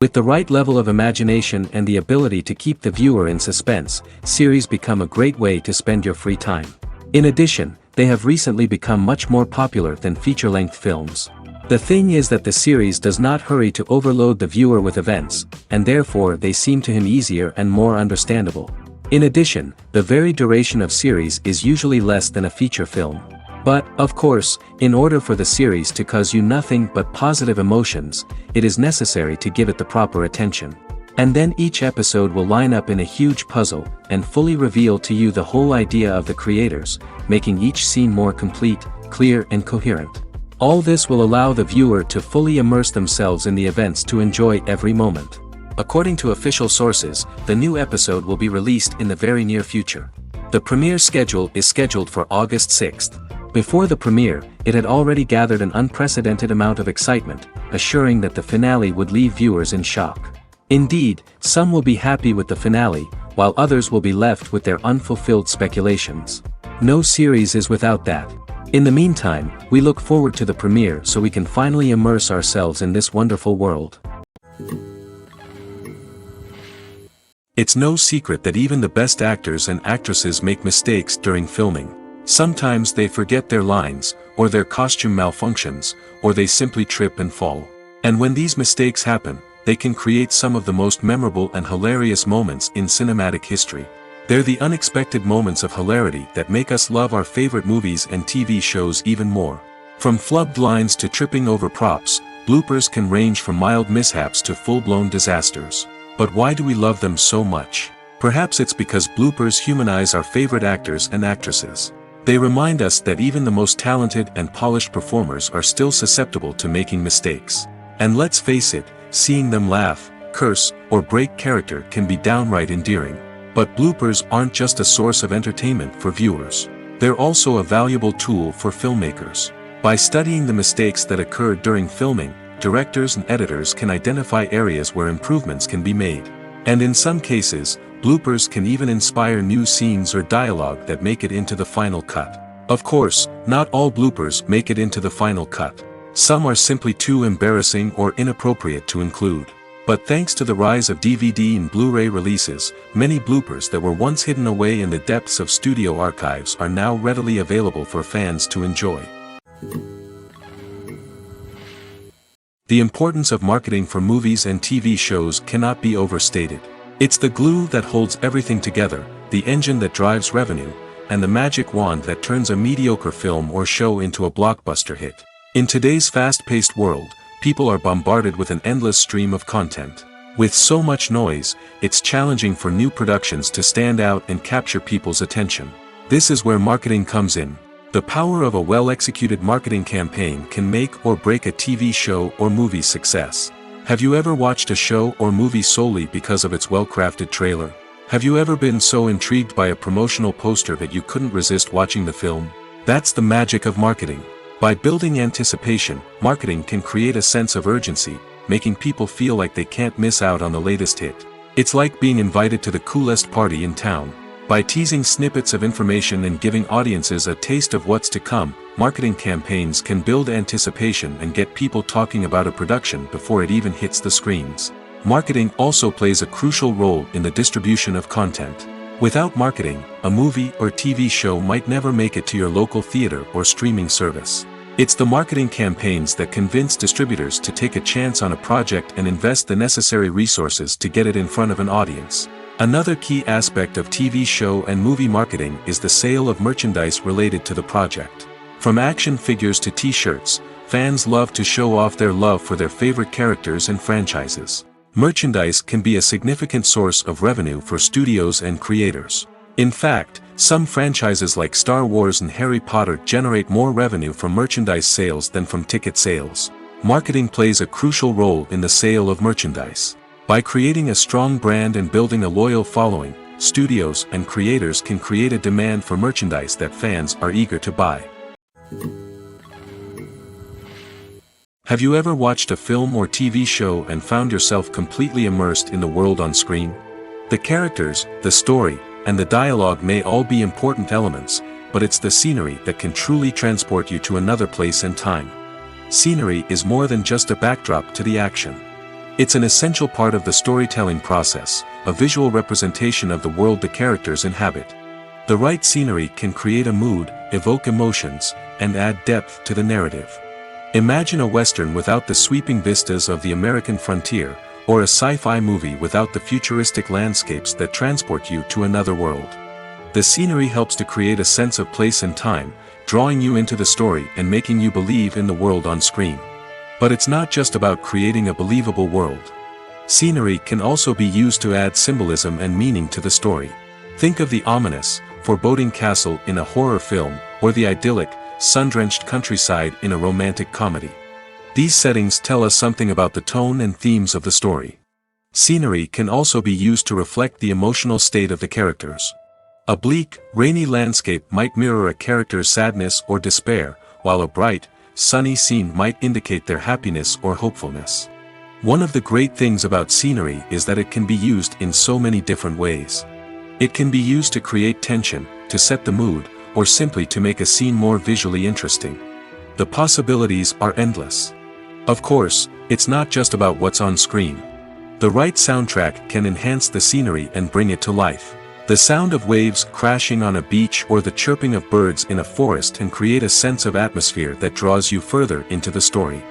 With the right level of imagination and the ability to keep the viewer in suspense, series become a great way to spend your free time. In addition, they have recently become much more popular than feature-length films. The thing is that the series does not hurry to overload the viewer with events, and therefore they seem to him easier and more understandable. In addition, the very duration of series is usually less than a feature film. But, of course, in order for the series to cause you nothing but positive emotions, it is necessary to give it the proper attention. And then each episode will line up in a huge puzzle, and fully reveal to you the whole idea of the creators, making each scene more complete, clear and coherent. All this will allow the viewer to fully immerse themselves in the events to enjoy every moment. According to official sources, the new episode will be released in the very near future. The premiere schedule is scheduled for August 6th. Before the premiere, it had already gathered an unprecedented amount of excitement, assuring that the finale would leave viewers in shock. Indeed, some will be happy with the finale, while others will be left with their unfulfilled speculations. No series is without that. In the meantime, we look forward to the premiere so we can finally immerse ourselves in this wonderful world. It's no secret that even the best actors and actresses make mistakes during filming. Sometimes they forget their lines, or their costume malfunctions, or they simply trip and fall. And when these mistakes happen, they can create some of the most memorable and hilarious moments in cinematic history. They're the unexpected moments of hilarity that make us love our favorite movies and TV shows even more. From flubbed lines to tripping over props, bloopers can range from mild mishaps to full-blown disasters. But why do we love them so much? Perhaps it's because bloopers humanize our favorite actors and actresses. They remind us that even the most talented and polished performers are still susceptible to making mistakes. And let's face it, seeing them laugh, curse, or break character can be downright endearing. But bloopers aren't just a source of entertainment for viewers. They're also a valuable tool for filmmakers. By studying the mistakes that occurred during filming, directors and editors can identify areas where improvements can be made. And in some cases, bloopers can even inspire new scenes or dialogue that make it into the final cut. Of course, not all bloopers make it into the final cut. Some are simply too embarrassing or inappropriate to include. But thanks to the rise of DVD and Blu-ray releases, many bloopers that were once hidden away in the depths of studio archives are now readily available for fans to enjoy. The importance of marketing for movies and TV shows cannot be overstated. It's the glue that holds everything together, the engine that drives revenue, and the magic wand that turns a mediocre film or show into a blockbuster hit. In today's fast-paced world, people are bombarded with an endless stream of content. With so much noise, it's challenging for new productions to stand out and capture people's attention. This is where marketing comes in. The power of a well-executed marketing campaign can make or break a TV show or movie's success. Have you ever watched a show or movie solely because of its well-crafted trailer? Have you ever been so intrigued by a promotional poster that you couldn't resist watching the film? That's the magic of marketing. By building anticipation, marketing can create a sense of urgency, making people feel like they can't miss out on the latest hit. It's like being invited to the coolest party in town. By teasing snippets of information and giving audiences a taste of what's to come, marketing campaigns can build anticipation and get people talking about a production before it even hits the screens. Marketing also plays a crucial role in the distribution of content. Without marketing, a movie or TV show might never make it to your local theater or streaming service. It's the marketing campaigns that convince distributors to take a chance on a project and invest the necessary resources to get it in front of an audience. Another key aspect of TV show and movie marketing is the sale of merchandise related to the project. From action figures to t-shirts, fans love to show off their love for their favorite characters and franchises. Merchandise can be a significant source of revenue for studios and creators. In fact, some franchises like Star Wars and Harry Potter generate more revenue from merchandise sales than from ticket sales. Marketing plays a crucial role in the sale of merchandise. By creating a strong brand and building a loyal following, studios and creators can create a demand for merchandise that fans are eager to buy. Have you ever watched a film or TV show and found yourself completely immersed in the world on screen? The characters, the story, and the dialogue may all be important elements, but it's the scenery that can truly transport you to another place and time. Scenery is more than just a backdrop to the action. It's an essential part of the storytelling process, a visual representation of the world the characters inhabit. The right scenery can create a mood, evoke emotions, and add depth to the narrative. Imagine a Western without the sweeping vistas of the American frontier, or a sci-fi movie without the futuristic landscapes that transport you to another world. The scenery helps to create a sense of place and time, drawing you into the story and making you believe in the world on screen. But it's not just about creating a believable world. Scenery can also be used to add symbolism and meaning to the story. Think of the ominous, foreboding castle in a horror film, or the idyllic, sun-drenched countryside in a romantic comedy. These settings tell us something about the tone and themes of the story. Scenery can also be used to reflect the emotional state of the characters. A bleak, rainy landscape might mirror a character's sadness or despair, while a bright, sunny scene might indicate their happiness or hopefulness. One of the great things about scenery is that it can be used in so many different ways. It can be used to create tension, to set the mood, or simply to make a scene more visually interesting. The possibilities are endless. Of course, it's not just about what's on screen. The right soundtrack can enhance the scenery and bring it to life. The sound of waves crashing on a beach or the chirping of birds in a forest can create a sense of atmosphere that draws you further into the story.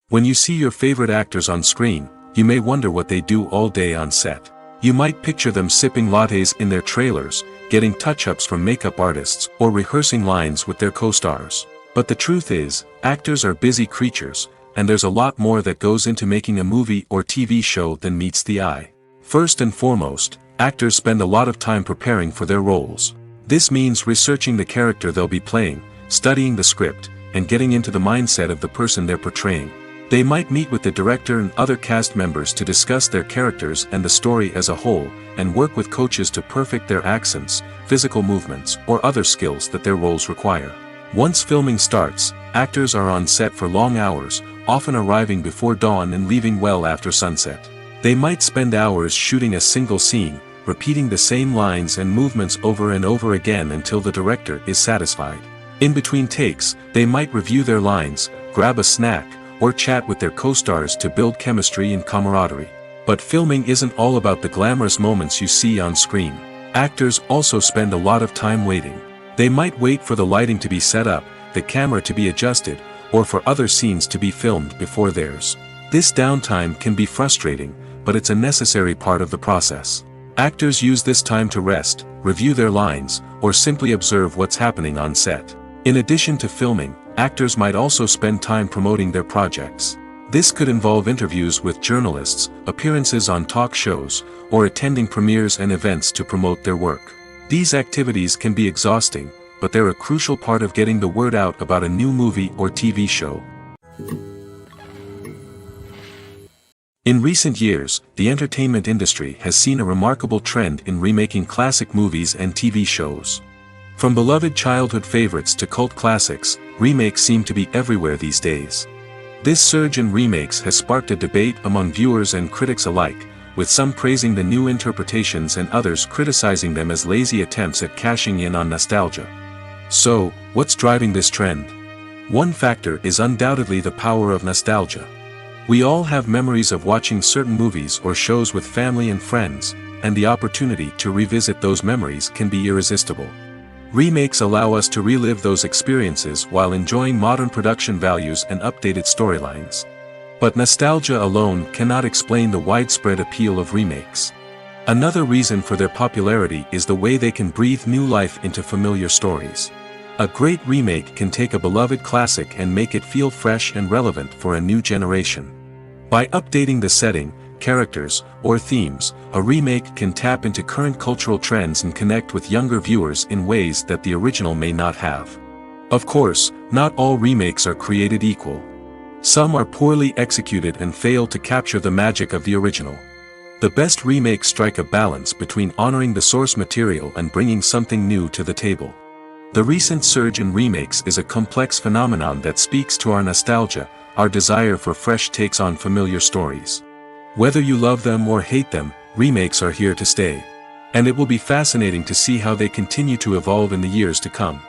When you see your favorite actors on screen, you may wonder what they do all day on set. You might picture them sipping lattes in their trailers, getting touch-ups from makeup artists, or rehearsing lines with their co-stars. But the truth is, actors are busy creatures, and there's a lot more that goes into making a movie or TV show than meets the eye. First and foremost, actors spend a lot of time preparing for their roles. This means researching the character they'll be playing, studying the script, and getting into the mindset of the person they're portraying. They might meet with the director and other cast members to discuss their characters and the story as a whole, and work with coaches to perfect their accents, physical movements, or other skills that their roles require. Once filming starts, actors are on set for long hours, often arriving before dawn and leaving well after sunset. They might spend hours shooting a single scene, repeating the same lines and movements over and over again until the director is satisfied. In between takes, they might review their lines, grab a snack, or chat with their co-stars to build chemistry and camaraderie. But filming isn't all about the glamorous moments you see on screen. Actors also spend a lot of time waiting. They might wait for the lighting to be set up, the camera to be adjusted, or for other scenes to be filmed before theirs. This downtime can be frustrating, but it's a necessary part of the process. Actors use this time to rest, review their lines, or simply observe what's happening on set. In addition to filming, actors might also spend time promoting their projects. This could involve interviews with journalists, appearances on talk shows, or attending premieres and events to promote their work. These activities can be exhausting, but they're a crucial part of getting the word out about a new movie or TV show. In recent years, the entertainment industry has seen a remarkable trend in remaking classic movies and TV shows. From beloved childhood favorites to cult classics, remakes seem to be everywhere these days. This surge in remakes has sparked a debate among viewers and critics alike, with some praising the new interpretations and others criticizing them as lazy attempts at cashing in on nostalgia. So, what's driving this trend? One factor is undoubtedly the power of nostalgia. We all have memories of watching certain movies or shows with family and friends, and the opportunity to revisit those memories can be irresistible. Remakes allow us to relive those experiences while enjoying modern production values and updated storylines. But nostalgia alone cannot explain the widespread appeal of remakes. Another reason for their popularity is the way they can breathe new life into familiar stories. A great remake can take a beloved classic and make it feel fresh and relevant for a new generation. By updating the setting, characters, or themes, a remake can tap into current cultural trends and connect with younger viewers in ways that the original may not have. Of course, not all remakes are created equal. Some are poorly executed and fail to capture the magic of the original. The best remakes strike a balance between honoring the source material and bringing something new to the table. The recent surge in remakes is a complex phenomenon that speaks to our nostalgia, our desire for fresh takes on familiar stories. Whether you love them or hate them, remakes are here to stay. And it will be fascinating to see how they continue to evolve in the years to come.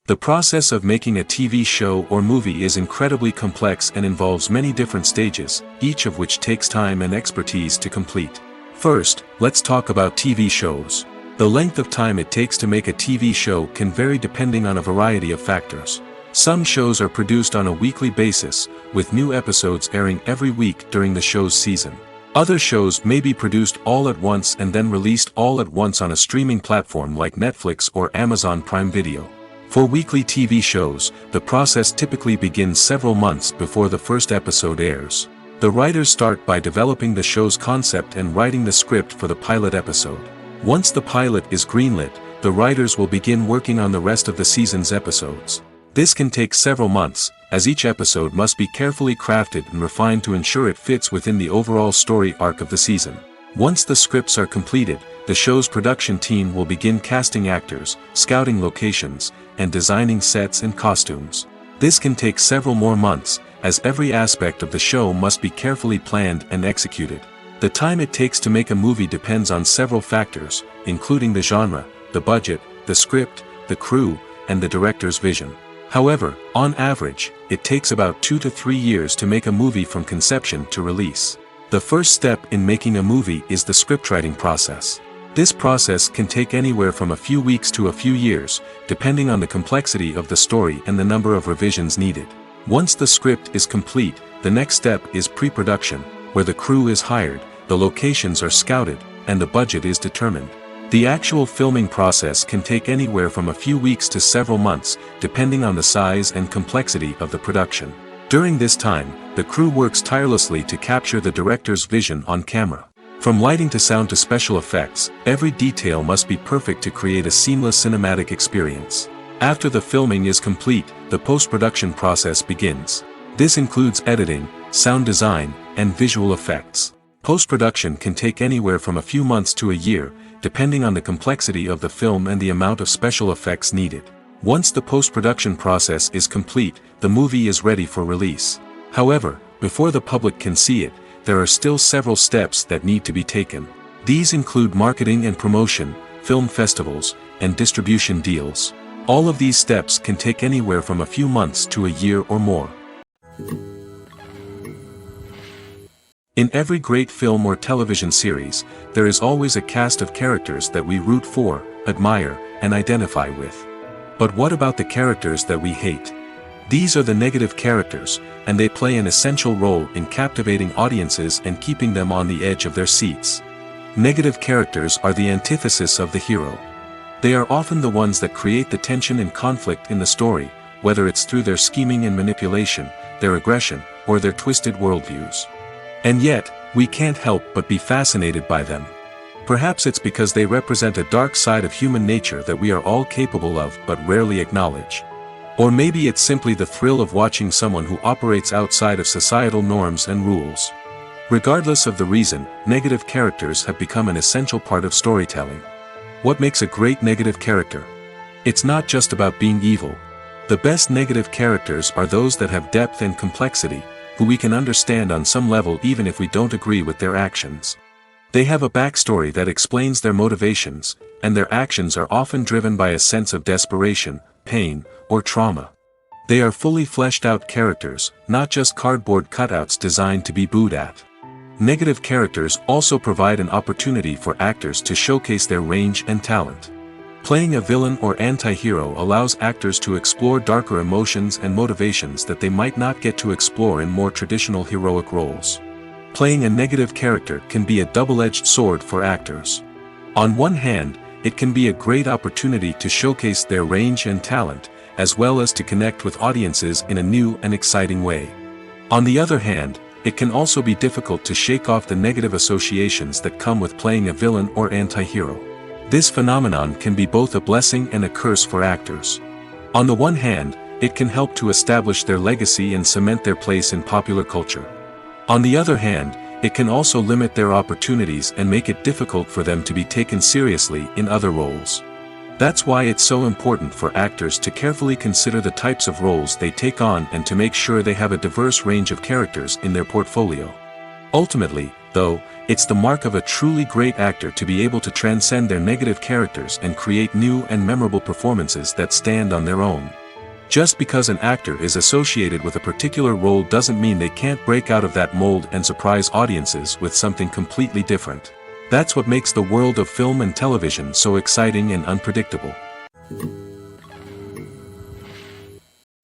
The process of making a TV show or movie is incredibly complex and involves many different stages, each of which takes time and expertise to complete. First, let's talk about TV shows. The length of time it takes to make a TV show can vary depending on a variety of factors. Some shows are produced on a weekly basis, with new episodes airing every week during the show's season. Other shows may be produced all at once and then released all at once on a streaming platform like Netflix or Amazon Prime Video. For weekly TV shows, the process typically begins several months before the first episode airs. The writers start by developing the show's concept and writing the script for the pilot episode. Once the pilot is greenlit, the writers will begin working on the rest of the season's episodes. This can take several months, as each episode must be carefully crafted and refined to ensure it fits within the overall story arc of the season. Once the scripts are completed, the show's production team will begin casting actors, scouting locations, and designing sets and costumes. This can take several more months, as every aspect of the show must be carefully planned and executed. The time it takes to make a movie depends on several factors, including the genre, the budget, the script, the crew, and the director's vision. However, on average, it takes about 2 to 3 years to make a movie from conception to release. The first step in making a movie is the scriptwriting process. This process can take anywhere from a few weeks to a few years, depending on the complexity of the story and the number of revisions needed. Once the script is complete, the next step is pre-production, where the crew is hired, the locations are scouted, and the budget is determined. The actual filming process can take anywhere from a few weeks to several months, depending on the size and complexity of the production. During this time, the crew works tirelessly to capture the director's vision on camera. From lighting to sound to special effects, every detail must be perfect to create a seamless cinematic experience. After the filming is complete, the post-production process begins. This includes editing, sound design, and visual effects. Post-production can take anywhere from a few months to a year, depending on the complexity of the film and the amount of special effects needed. Once the post-production process is complete, the movie is ready for release. However, before the public can see it, there are still several steps that need to be taken. These include marketing and promotion, film festivals, and distribution deals. All of these steps can take anywhere from a few months to a year or more. In every great film or television series, there is always a cast of characters that we root for, admire, and identify with. But what about the characters that we hate? These are the negative characters, and they play an essential role in captivating audiences and keeping them on the edge of their seats. Negative characters are the antithesis of the hero. They are often the ones that create the tension and conflict in the story, whether it's through their scheming and manipulation, their aggression, or their twisted worldviews. And yet, we can't help but be fascinated by them. Perhaps it's because they represent a dark side of human nature that we are all capable of but rarely acknowledge. Or maybe it's simply the thrill of watching someone who operates outside of societal norms and rules. Regardless of the reason, negative characters have become an essential part of storytelling. What makes a great negative character? It's not just about being evil. The best negative characters are those that have depth and complexity, who we can understand on some level even if we don't agree with their actions. They have a backstory that explains their motivations, and their actions are often driven by a sense of desperation, pain, or trauma. They are fully fleshed out characters, not just cardboard cutouts designed to be booed at. Negative characters also provide an opportunity for actors to showcase their range and talent. Playing a villain or anti-hero allows actors to explore darker emotions and motivations that they might not get to explore in more traditional heroic roles. Playing a negative character can be a double-edged sword for actors. On one hand, it can be a great opportunity to showcase their range and talent, as well as to connect with audiences in a new and exciting way. On the other hand, it can also be difficult to shake off the negative associations that come with playing a villain or anti-hero. This phenomenon can be both a blessing and a curse for actors. On the one hand, it can help to establish their legacy and cement their place in popular culture. On the other hand, it can also limit their opportunities and make it difficult for them to be taken seriously in other roles. That's why it's so important for actors to carefully consider the types of roles they take on and to make sure they have a diverse range of characters in their portfolio. Ultimately, though, it's the mark of a truly great actor to be able to transcend their negative characters and create new and memorable performances that stand on their own. Just because an actor is associated with a particular role doesn't mean they can't break out of that mold and surprise audiences with something completely different. That's what makes the world of film and television so exciting and unpredictable.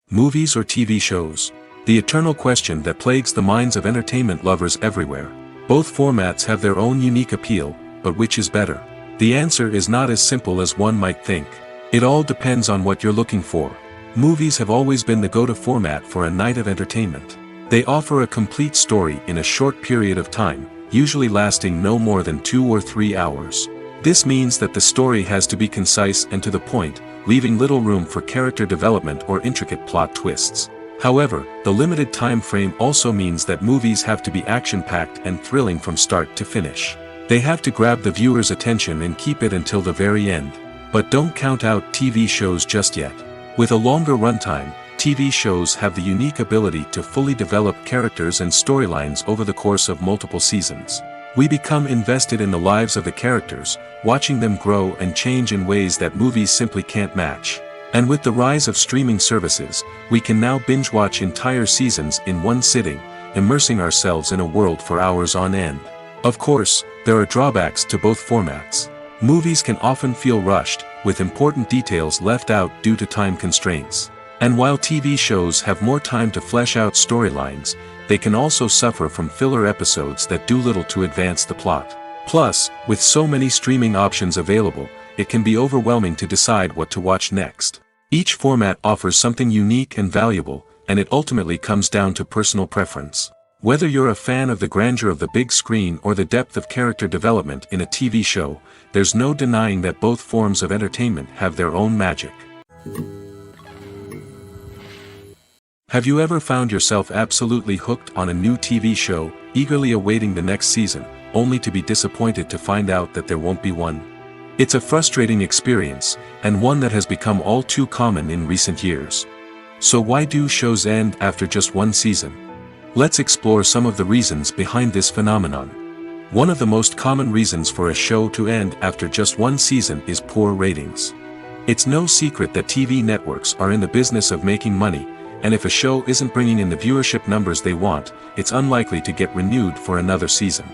Movies or TV shows? The eternal question that plagues the minds of entertainment lovers everywhere. Both formats have their own unique appeal, but which is better? The answer is not as simple as one might think. It all depends on what you're looking for. Movies have always been the go-to format for a night of entertainment. They offer a complete story in a short period of time, usually lasting no more than 2 or 3 hours. This means that the story has to be concise and to the point, leaving little room for character development or intricate plot twists. However, the limited time frame also means that movies have to be action-packed and thrilling from start to finish. They have to grab the viewer's attention and keep it until the very end. But don't count out TV shows just yet. With a longer runtime, TV shows have the unique ability to fully develop characters and storylines over the course of multiple seasons. We become invested in the lives of the characters, watching them grow and change in ways that movies simply can't match. And with the rise of streaming services, we can now binge-watch entire seasons in one sitting, immersing ourselves in a world for hours on end. Of course, there are drawbacks to both formats. Movies can often feel rushed, with important details left out due to time constraints. And while TV shows have more time to flesh out storylines, they can also suffer from filler episodes that do little to advance the plot. Plus, with so many streaming options available, it can be overwhelming to decide what to watch next. Each format offers something unique and valuable, and it ultimately comes down to personal preference. Whether you're a fan of the grandeur of the big screen or the depth of character development in a TV show, there's no denying that both forms of entertainment have their own magic. Have you ever found yourself absolutely hooked on a new TV show, eagerly awaiting the next season, only to be disappointed to find out that there won't be one? It's a frustrating experience, and one that has become all too common in recent years. So why do shows end after just one season? Let's explore some of the reasons behind this phenomenon. One of the most common reasons for a show to end after just one season is poor ratings. It's no secret that TV networks are in the business of making money, and if a show isn't bringing in the viewership numbers they want, it's unlikely to get renewed for another season.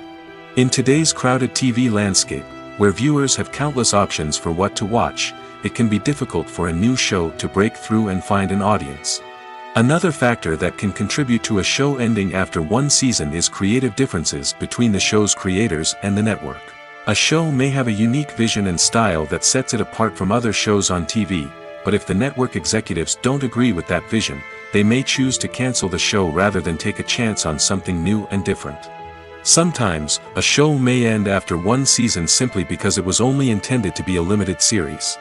In today's crowded TV landscape, where viewers have countless options for what to watch, it can be difficult for a new show to break through and find an audience. Another factor that can contribute to a show ending after one season is creative differences between the show's creators and the network. A show may have a unique vision and style that sets it apart from other shows on TV, but if the network executives don't agree with that vision, they may choose to cancel the show rather than take a chance on something new and different. Sometimes, a show may end after one season simply because it was only intended to be a limited series.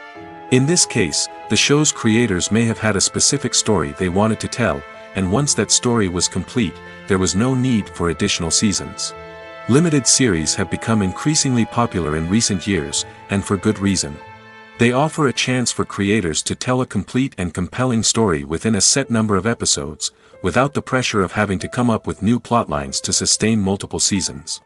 In this case, the show's creators may have had a specific story they wanted to tell, and once that story was complete, there was no need for additional seasons. Limited series have become increasingly popular in recent years, and for good reason. They offer a chance for creators to tell a complete and compelling story within a set number of episodes, without the pressure of having to come up with new plotlines to sustain multiple seasons.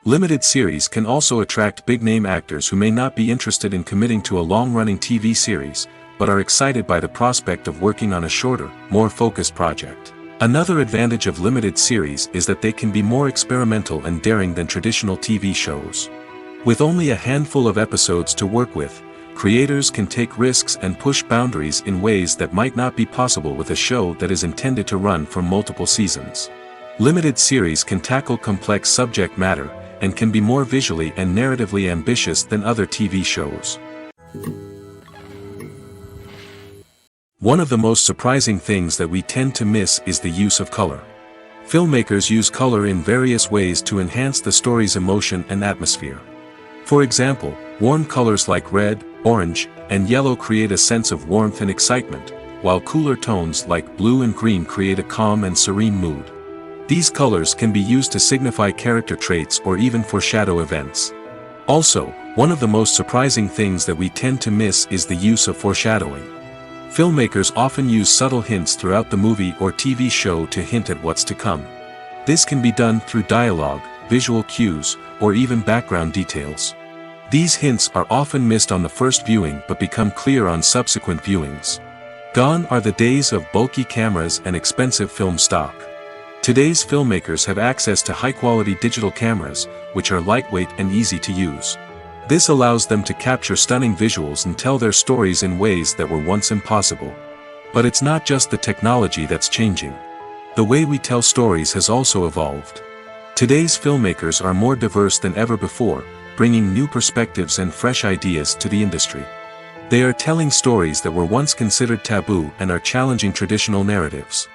Limited series can also attract big-name actors who may not be interested in committing to a long-running TV series, but are excited by the prospect of working on a shorter, more focused project. Another advantage of limited series is that they can be more experimental and daring than traditional TV shows. With only a handful of episodes to work with, creators can take risks and push boundaries in ways that might not be possible with a show that is intended to run for multiple seasons. Limited series can tackle complex subject matter, and can be more visually and narratively ambitious than other TV shows. One of the most surprising things that we tend to miss is the use of color. Filmmakers use color in various ways to enhance the story's emotion and atmosphere. For example, warm colors like red, orange, and yellow create a sense of warmth and excitement, while cooler tones like blue and green create a calm and serene mood. These colors can be used to signify character traits or even foreshadow events. Also, one of the most surprising things that we tend to miss is the use of foreshadowing. Filmmakers often use subtle hints throughout the movie or TV show to hint at what's to come. This can be done through dialogue, visual cues, or even background details. These hints are often missed on the first viewing but become clear on subsequent viewings. Gone are the days of bulky cameras and expensive film stock. Today's filmmakers have access to high-quality digital cameras, which are lightweight and easy to use. This allows them to capture stunning visuals and tell their stories in ways that were once impossible. But it's not just the technology that's changing. The way we tell stories has also evolved. Today's filmmakers are more diverse than ever before, bringing new perspectives and fresh ideas to the industry. They are telling stories that were once considered taboo and are challenging traditional narratives.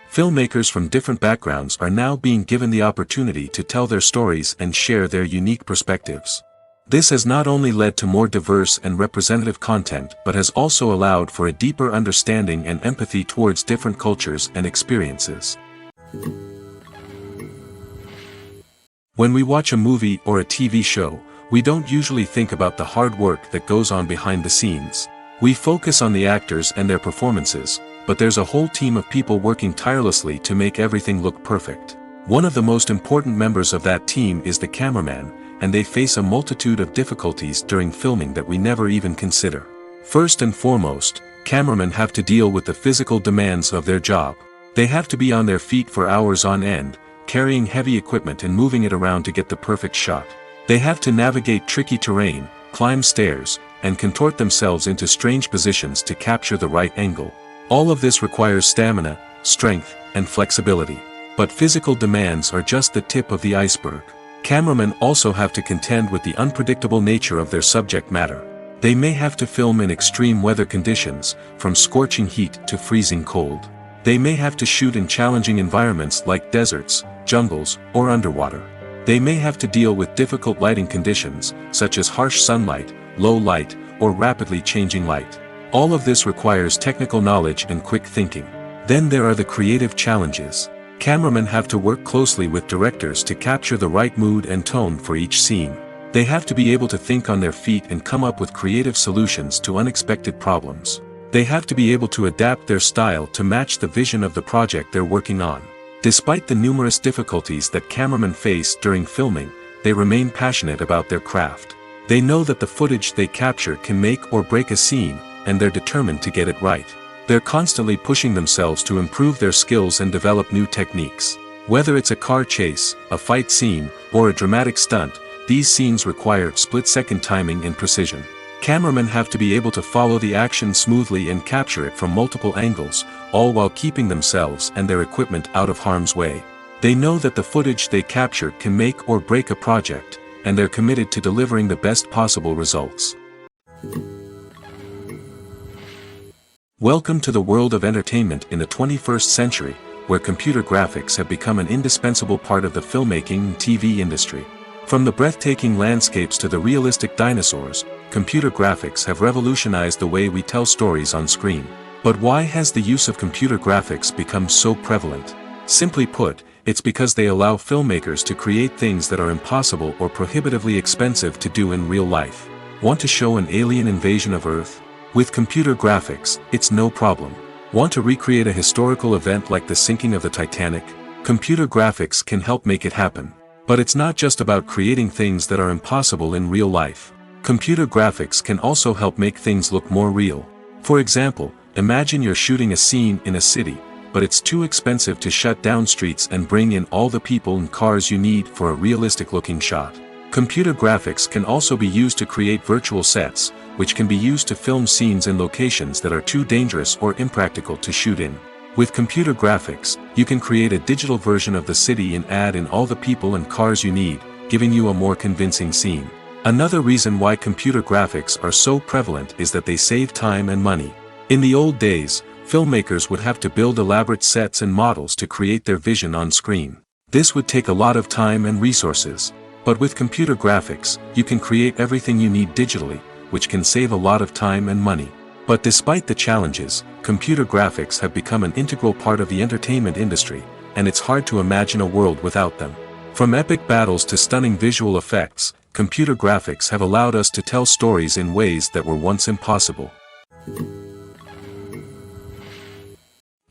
Filmmakers from different backgrounds are now being given the opportunity to tell their stories and share their unique perspectives. This has not only led to more diverse and representative content but has also allowed for a deeper understanding and empathy towards different cultures and experiences. When we watch a movie or a TV show, we don't usually think about the hard work that goes on behind the scenes. We focus on the actors and their performances, but there's a whole team of people working tirelessly to make everything look perfect. One of the most important members of that team is the cameraman, and they face a multitude of difficulties during filming that we never even consider. First and foremost, cameramen have to deal with the physical demands of their job. They have to be on their feet for hours on end, carrying heavy equipment and moving it around to get the perfect shot. They have to navigate tricky terrain, climb stairs, and contort themselves into strange positions to capture the right angle. All of this requires stamina, strength, and flexibility. But physical demands are just the tip of the iceberg. Cameramen also have to contend with the unpredictable nature of their subject matter. They may have to film in extreme weather conditions, from scorching heat to freezing cold. They may have to shoot in challenging environments like deserts, jungles, or underwater. They may have to deal with difficult lighting conditions, such as harsh sunlight, low light, or rapidly changing light. All of this requires technical knowledge and quick thinking. Then there are the creative challenges. Cameramen have to work closely with directors to capture the right mood and tone for each scene. They have to be able to think on their feet and come up with creative solutions to unexpected problems. They have to be able to adapt their style to match the vision of the project they're working on. Despite the numerous difficulties that cameramen face during filming, they remain passionate about their craft. They know that the footage they capture can make or break a scene, and they're determined to get it right. They're constantly pushing themselves to improve their skills and develop new techniques. Whether it's a car chase, a fight scene, or a dramatic stunt, these scenes require split-second timing and precision. Cameramen have to be able to follow the action smoothly and capture it from multiple angles, all while keeping themselves and their equipment out of harm's way. They know that the footage they capture can make or break a project, and they're committed to delivering the best possible results. Welcome to the world of entertainment in the 21st century, where computer graphics have become an indispensable part of the filmmaking and TV industry. From the breathtaking landscapes to the realistic dinosaurs, computer graphics have revolutionized the way we tell stories on screen. But why has the use of computer graphics become so prevalent? Simply put, it's because they allow filmmakers to create things that are impossible or prohibitively expensive to do in real life. Want to show an alien invasion of Earth? With computer graphics, it's no problem. Want to recreate a historical event like the sinking of the Titanic? Computer graphics can help make it happen. But it's not just about creating things that are impossible in real life. Computer graphics can also help make things look more real. For example, imagine you're shooting a scene in a city, but it's too expensive to shut down streets and bring in all the people and cars you need for a realistic-looking shot. Computer graphics can also be used to create virtual sets, which can be used to film scenes in locations that are too dangerous or impractical to shoot in. With computer graphics, you can create a digital version of the city and add in all the people and cars you need, giving you a more convincing scene. Another reason why computer graphics are so prevalent is that they save time and money. In the old days, filmmakers would have to build elaborate sets and models to create their vision on screen. This would take a lot of time and resources. But with computer graphics, you can create everything you need digitally, which can save a lot of time and money. But despite the challenges, computer graphics have become an integral part of the entertainment industry, and it's hard to imagine a world without them. From epic battles to stunning visual effects, computer graphics have allowed us to tell stories in ways that were once impossible.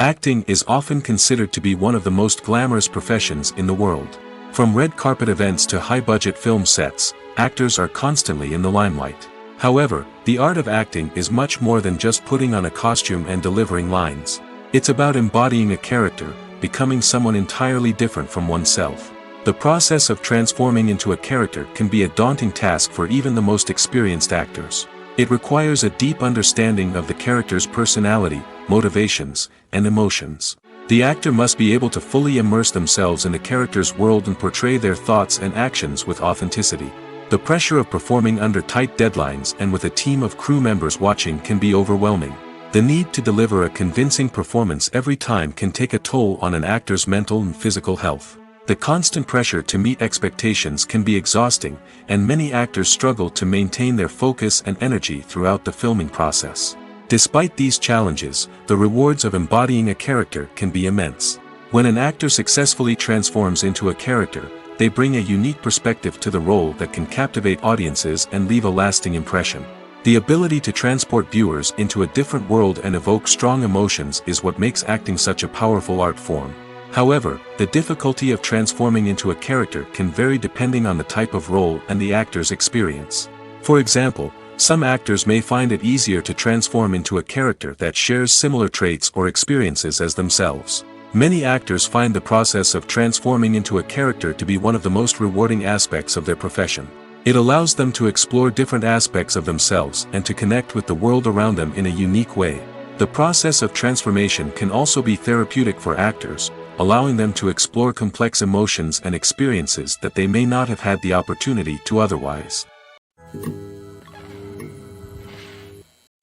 Acting is often considered to be one of the most glamorous professions in the world. From red carpet events to high-budget film sets, actors are constantly in the limelight. However, the art of acting is much more than just putting on a costume and delivering lines. It's about embodying a character, becoming someone entirely different from oneself. The process of transforming into a character can be a daunting task for even the most experienced actors. It requires a deep understanding of the character's personality, motivations, and emotions. The actor must be able to fully immerse themselves in the character's world and portray their thoughts and actions with authenticity. The pressure of performing under tight deadlines and with a team of crew members watching can be overwhelming. The need to deliver a convincing performance every time can take a toll on an actor's mental and physical health. The constant pressure to meet expectations can be exhausting, and many actors struggle to maintain their focus and energy throughout the filming process. Despite these challenges, the rewards of embodying a character can be immense. When an actor successfully transforms into a character, they bring a unique perspective to the role that can captivate audiences and leave a lasting impression. The ability to transport viewers into a different world and evoke strong emotions is what makes acting such a powerful art form. However, the difficulty of transforming into a character can vary depending on the type of role and the actor's experience. For example, some actors may find it easier to transform into a character that shares similar traits or experiences as themselves. Many actors find the process of transforming into a character to be one of the most rewarding aspects of their profession. It allows them to explore different aspects of themselves and to connect with the world around them in a unique way. The process of transformation can also be therapeutic for actors, allowing them to explore complex emotions and experiences that they may not have had the opportunity to otherwise.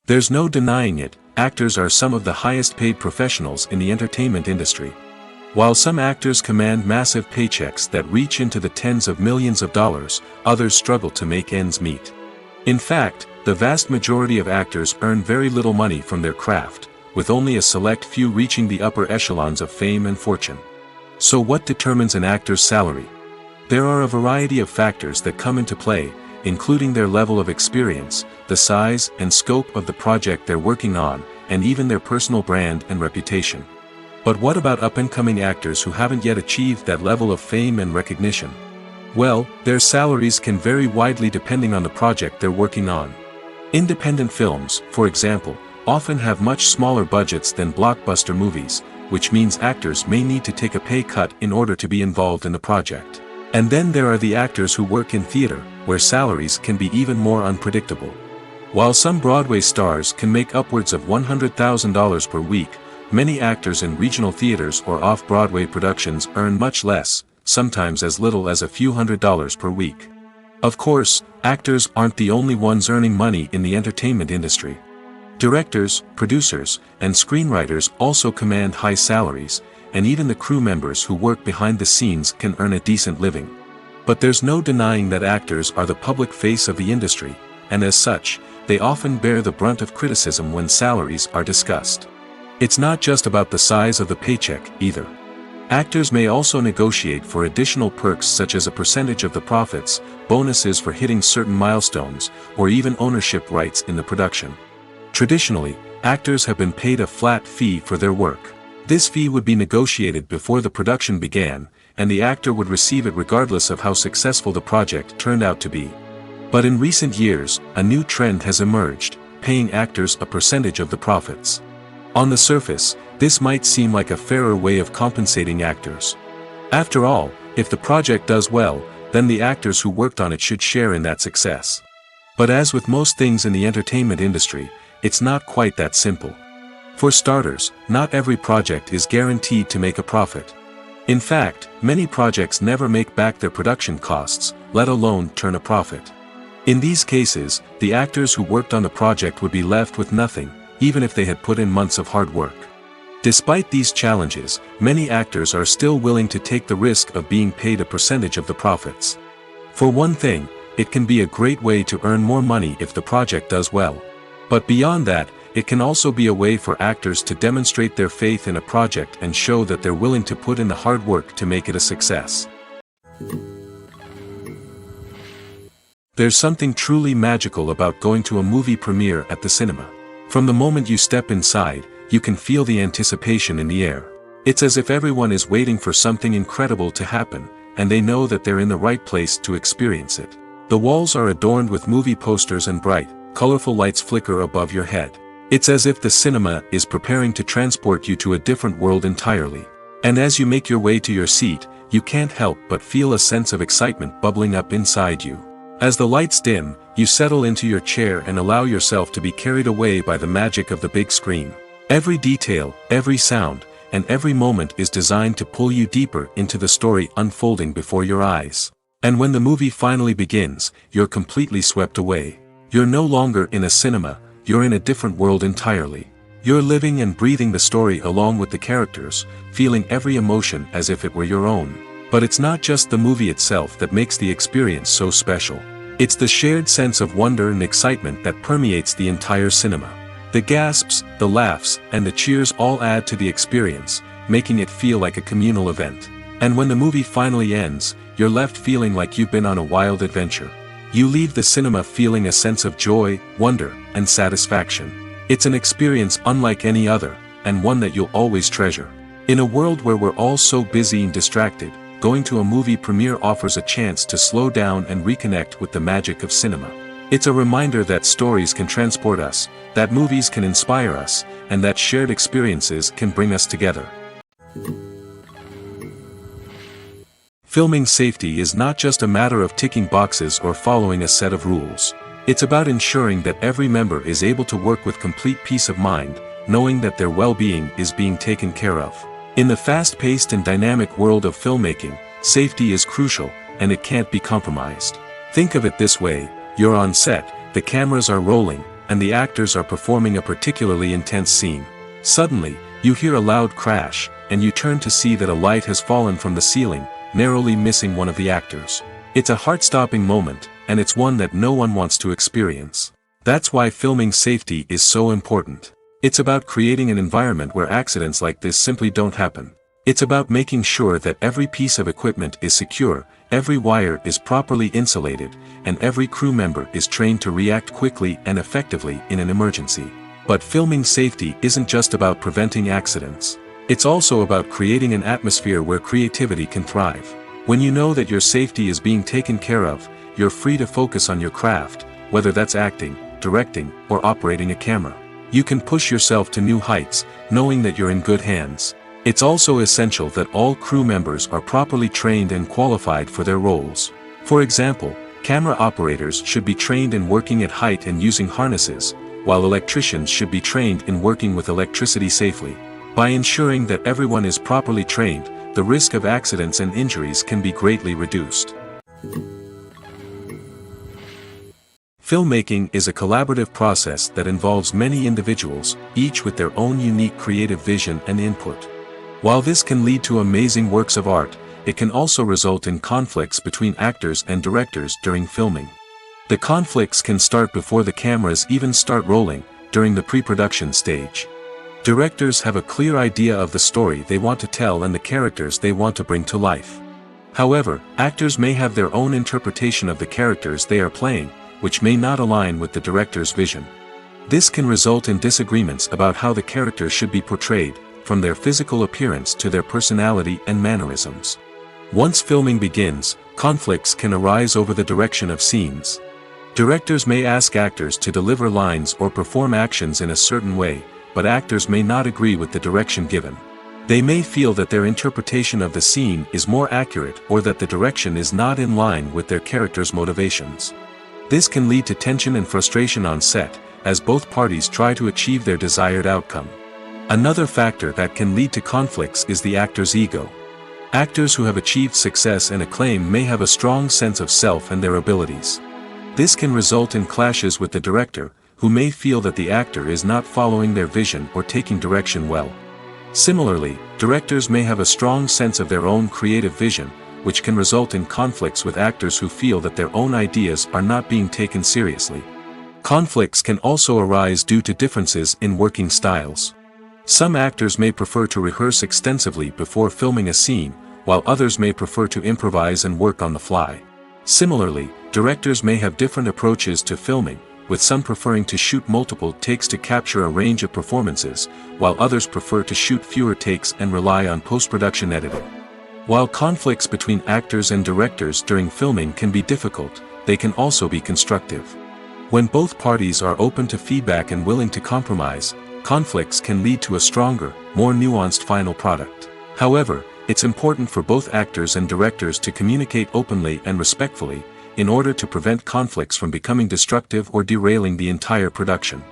There's no denying it, actors are some of the highest paid professionals in the entertainment industry. While some actors command massive paychecks that reach into the tens of millions of dollars, others struggle to make ends meet. In fact, the vast majority of actors earn very little money from their craft, with only a select few reaching the upper echelons of fame and fortune. So what determines an actor's salary? There are a variety of factors that come into play, including their level of experience, the size and scope of the project they're working on, and even their personal brand and reputation. But what about up-and-coming actors who haven't yet achieved that level of fame and recognition? Well, their salaries can vary widely depending on the project they're working on. Independent films, for example, often have much smaller budgets than blockbuster movies, which means actors may need to take a pay cut in order to be involved in the project. And then there are the actors who work in theater, where salaries can be even more unpredictable. While some Broadway stars can make upwards of $100,000 per week, many actors in regional theaters or off-Broadway productions earn much less, sometimes as little as a few $100s per week. Of course, actors aren't the only ones earning money in the entertainment industry. Directors, producers, and screenwriters also command high salaries, and even the crew members who work behind the scenes can earn a decent living. But there's no denying that actors are the public face of the industry, and as such, they often bear the brunt of criticism when salaries are discussed. It's not just about the size of the paycheck, either. Actors may also negotiate for additional perks such as a percentage of the profits, bonuses for hitting certain milestones, or even ownership rights in the production. Traditionally, actors have been paid a flat fee for their work. This fee would be negotiated before the production began, and the actor would receive it regardless of how successful the project turned out to be. But in recent years, a new trend has emerged, paying actors a percentage of the profits. On the surface, This might seem like a fairer way of compensating actors. After all, if the project does well, then the actors who worked on it should share in that success. But as with most things in the entertainment industry, it's not quite that simple. For starters, not every project is guaranteed to make a profit. In fact, many projects never make back their production costs, let alone turn a profit. In these cases, the actors who worked on the project would be left with nothing, even if they had put in months of hard work. Despite these challenges, many actors are still willing to take the risk of being paid a percentage of the profits. For one thing, it can be a great way to earn more money if the project does well. But beyond that, it can also be a way for actors to demonstrate their faith in a project and show that they're willing to put in the hard work to make it a success. There's something truly magical about going to a movie premiere at the cinema. From the moment you step inside, you can feel the anticipation in the air. It's as if everyone is waiting for something incredible to happen, and they know that they're in the right place to experience it. The walls are adorned with movie posters and bright, colorful lights flicker above your head. It's as if the cinema is preparing to transport you to a different world entirely. And as you make your way to your seat, you can't help but feel a sense of excitement bubbling up inside you. As the lights dim, you settle into your chair and allow yourself to be carried away by the magic of the big screen. Every detail, every sound, and every moment is designed to pull you deeper into the story unfolding before your eyes. And when the movie finally begins, you're completely swept away. You're no longer in a cinema, you're in a different world entirely. You're living and breathing the story along with the characters, feeling every emotion as if it were your own. But it's not just the movie itself that makes the experience so special. It's the shared sense of wonder and excitement that permeates the entire cinema. The gasps, the laughs, and the cheers all add to the experience, making it feel like a communal event. And when the movie finally ends, you're left feeling like you've been on a wild adventure. You leave the cinema feeling a sense of joy, wonder, and satisfaction. It's an experience unlike any other, and one that you'll always treasure. In a world where we're all so busy and distracted, going to a movie premiere offers a chance to slow down and reconnect with the magic of cinema. It's a reminder that stories can transport us, that movies can inspire us, and that shared experiences can bring us together. Filming safety is not just a matter of ticking boxes or following a set of rules. It's about ensuring that every member is able to work with complete peace of mind, knowing that their well-being is being taken care of. In the fast-paced and dynamic world of filmmaking, safety is crucial, and it can't be compromised. Think of it this way: you're on set, the cameras are rolling, and the actors are performing a particularly intense scene. Suddenly, you hear a loud crash, and you turn to see that a light has fallen from the ceiling, narrowly missing one of the actors. It's a heart-stopping moment, and it's one that no one wants to experience. That's why filming safety is so important. It's about creating an environment where accidents like this simply don't happen. It's about making sure that every piece of equipment is secure, every wire is properly insulated, and every crew member is trained to react quickly and effectively in an emergency. But filming safety isn't just about preventing accidents. It's also about creating an atmosphere where creativity can thrive. When you know that your safety is being taken care of, you're free to focus on your craft, whether that's acting, directing, or operating a camera. You can push yourself to new heights, knowing that you're in good hands. It's also essential that all crew members are properly trained and qualified for their roles. For example, camera operators should be trained in working at height and using harnesses, while electricians should be trained in working with electricity safely. By ensuring that everyone is properly trained, the risk of accidents and injuries can be greatly reduced. Filmmaking is a collaborative process that involves many individuals, each with their own unique creative vision and input. While this can lead to amazing works of art, it can also result in conflicts between actors and directors during filming. The conflicts can start before the cameras even start rolling, during the pre-production stage. Directors have a clear idea of the story they want to tell and the characters they want to bring to life. However, actors may have their own interpretation of the characters they are playing, which may not align with the director's vision. This can result in disagreements about how the characters should be portrayed, from their physical appearance to their personality and mannerisms. Once filming begins, conflicts can arise over the direction of scenes. Directors may ask actors to deliver lines or perform actions in a certain way, but actors may not agree with the direction given. They may feel that their interpretation of the scene is more accurate or that the direction is not in line with their character's motivations. This can lead to tension and frustration on set, as both parties try to achieve their desired outcome. Another factor that can lead to conflicts is the actor's ego. Actors who have achieved success and acclaim may have a strong sense of self and their abilities. This can result in clashes with the director, who may feel that the actor is not following their vision or taking direction well. Similarly, directors may have a strong sense of their own creative vision, which can result in conflicts with actors who feel that their own ideas are not being taken seriously. Conflicts can also arise due to differences in working styles. Some actors may prefer to rehearse extensively before filming a scene, while others may prefer to improvise and work on the fly. Similarly, directors may have different approaches to filming, with some preferring to shoot multiple takes to capture a range of performances, while others prefer to shoot fewer takes and rely on post-production editing. While conflicts between actors and directors during filming can be difficult, they can also be constructive. When both parties are open to feedback and willing to compromise, conflicts can lead to a stronger, more nuanced final product. However, it's important for both actors and directors to communicate openly and respectfully, in order to prevent conflicts from becoming destructive or derailing the entire production.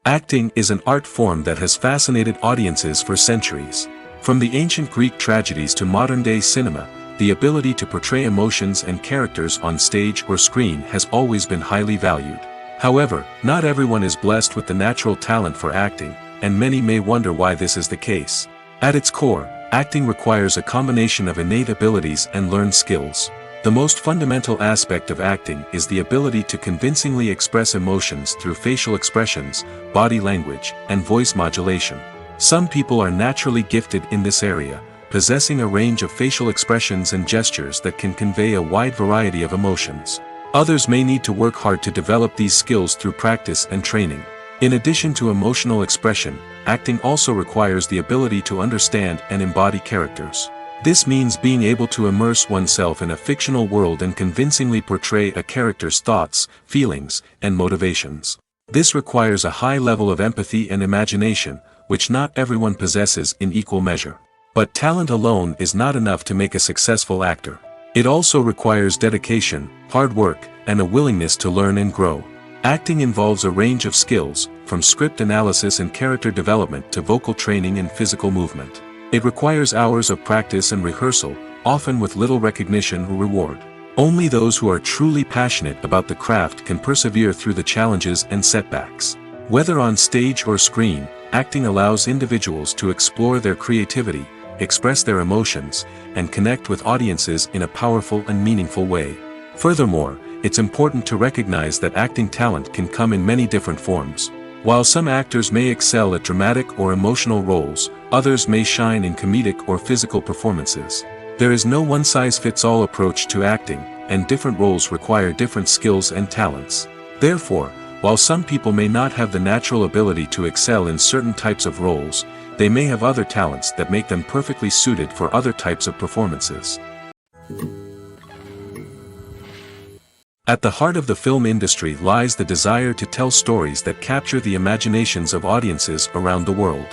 Acting is an art form that has fascinated audiences for centuries. From the ancient Greek tragedies to modern-day cinema, the ability to portray emotions and characters on stage or screen has always been highly valued. However, not everyone is blessed with the natural talent for acting, and many may wonder why this is the case. At its core, acting requires a combination of innate abilities and learned skills. The most fundamental aspect of acting is the ability to convincingly express emotions through facial expressions, body language, and voice modulation. Some people are naturally gifted in this area, possessing a range of facial expressions and gestures that can convey a wide variety of emotions. Others may need to work hard to develop these skills through practice and training. In addition to emotional expression, acting also requires the ability to understand and embody characters. This means being able to immerse oneself in a fictional world and convincingly portray a character's thoughts, feelings, and motivations. This requires a high level of empathy and imagination, which not everyone possesses in equal measure. But talent alone is not enough to make a successful actor. It also requires dedication, hard work, and a willingness to learn and grow. Acting involves a range of skills, from script analysis and character development to vocal training and physical movement. It requires hours of practice and rehearsal, often with little recognition or reward. Only those who are truly passionate about the craft can persevere through the challenges and setbacks. Whether on stage or screen, acting allows individuals to explore their creativity, express their emotions, and connect with audiences in a powerful and meaningful way. Furthermore, it's important to recognize that acting talent can come in many different forms. While some actors may excel at dramatic or emotional roles, others may shine in comedic or physical performances. There is no one-size-fits-all approach to acting, and different roles require different skills and talents. Therefore, while some people may not have the natural ability to excel in certain types of roles, they may have other talents that make them perfectly suited for other types of performances. At the heart of the film industry lies the desire to tell stories that capture the imaginations of audiences around the world.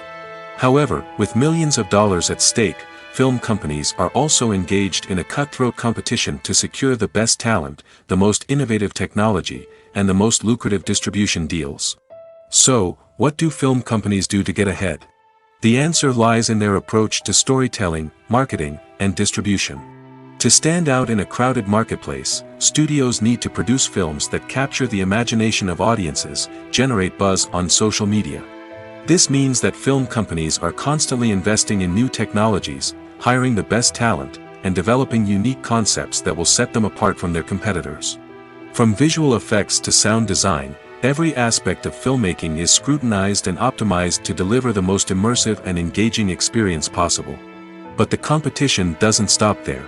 However, with millions of dollars at stake, film companies are also engaged in a cutthroat competition to secure the best talent, the most innovative technology, and the most lucrative distribution deals. So, what do film companies do to get ahead? The answer lies in their approach to storytelling, marketing, and distribution. To stand out in a crowded marketplace, studios need to produce films that capture the imagination of audiences, generate buzz on social media. This means that film companies are constantly investing in new technologies, hiring the best talent, and developing unique concepts that will set them apart from their competitors. From visual effects to sound design, every aspect of filmmaking is scrutinized and optimized to deliver the most immersive and engaging experience possible. But the competition doesn't stop there.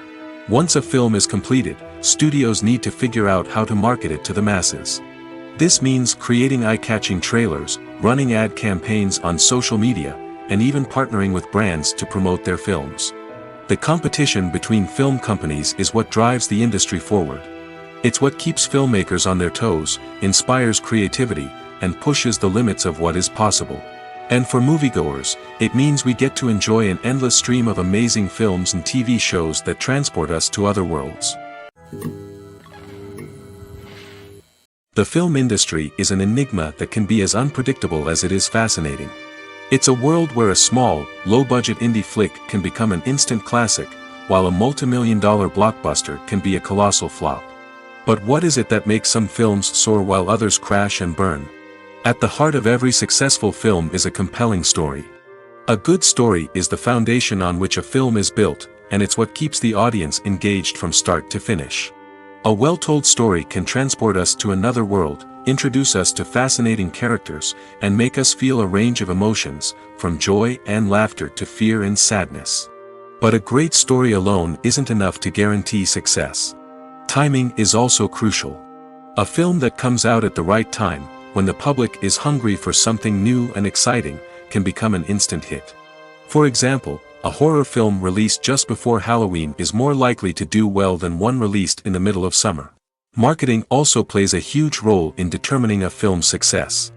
Once a film is completed, studios need to figure out how to market it to the masses. This means creating eye-catching trailers, running ad campaigns on social media, and even partnering with brands to promote their films. The competition between film companies is what drives the industry forward. It's what keeps filmmakers on their toes, inspires creativity, and pushes the limits of what is possible. And for moviegoers, it means we get to enjoy an endless stream of amazing films and TV shows that transport us to other worlds. The film industry is an enigma that can be as unpredictable as it is fascinating. It's a world where a small, low-budget indie flick can become an instant classic, while a multi-million-dollar blockbuster can be a colossal flop. But what is it that makes some films soar while others crash and burn? At the heart of every successful film is a compelling story. A good story is the foundation on which a film is built, and it's what keeps the audience engaged from start to finish. A well-told story can transport us to another world, introduce us to fascinating characters, and make us feel a range of emotions, from joy and laughter to fear and sadness. But a great story alone isn't enough to guarantee success. Timing is also crucial. A film that comes out at the right time, when the public is hungry for something new and exciting, can become an instant hit. For example, a horror film released just before Halloween is more likely to do well than one released in the middle of summer. Marketing also plays a huge role in determining a film's success.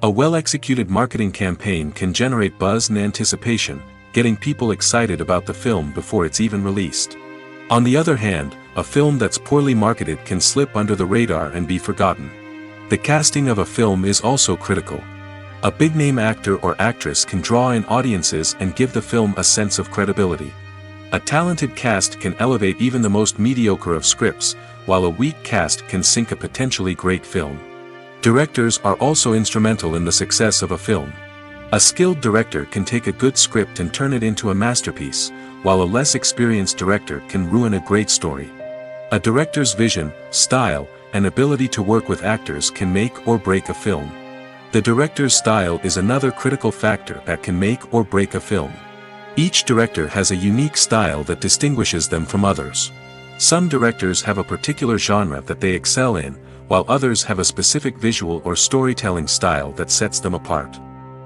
A well-executed marketing campaign can generate buzz and anticipation, getting people excited about the film before it's even released. On the other hand, a film that's poorly marketed can slip under the radar and be forgotten. The casting of a film is also critical. A big-name actor or actress can draw in audiences and give the film a sense of credibility. A talented cast can elevate even the most mediocre of scripts, while a weak cast can sink a potentially great film. Directors are also instrumental in the success of a film. A skilled director can take a good script and turn it into a masterpiece, while a less experienced director can ruin a great story. A director's vision, style, and ability to work with actors can make or break a film. The director's style is another critical factor that can make or break a film. Each director has a unique style that distinguishes them from others. Some directors have a particular genre that they excel in, while others have a specific visual or storytelling style that sets them apart.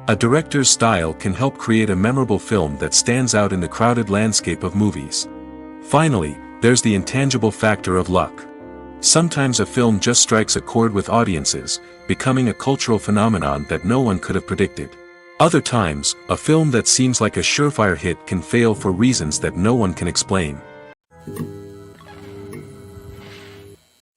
A director's style can help create a memorable film that stands out in the crowded landscape of movies. Finally, there's the intangible factor of luck. Sometimes a film just strikes a chord with audiences, becoming a cultural phenomenon that no one could have predicted. Other times, a film that seems like a surefire hit can fail for reasons that no one can explain.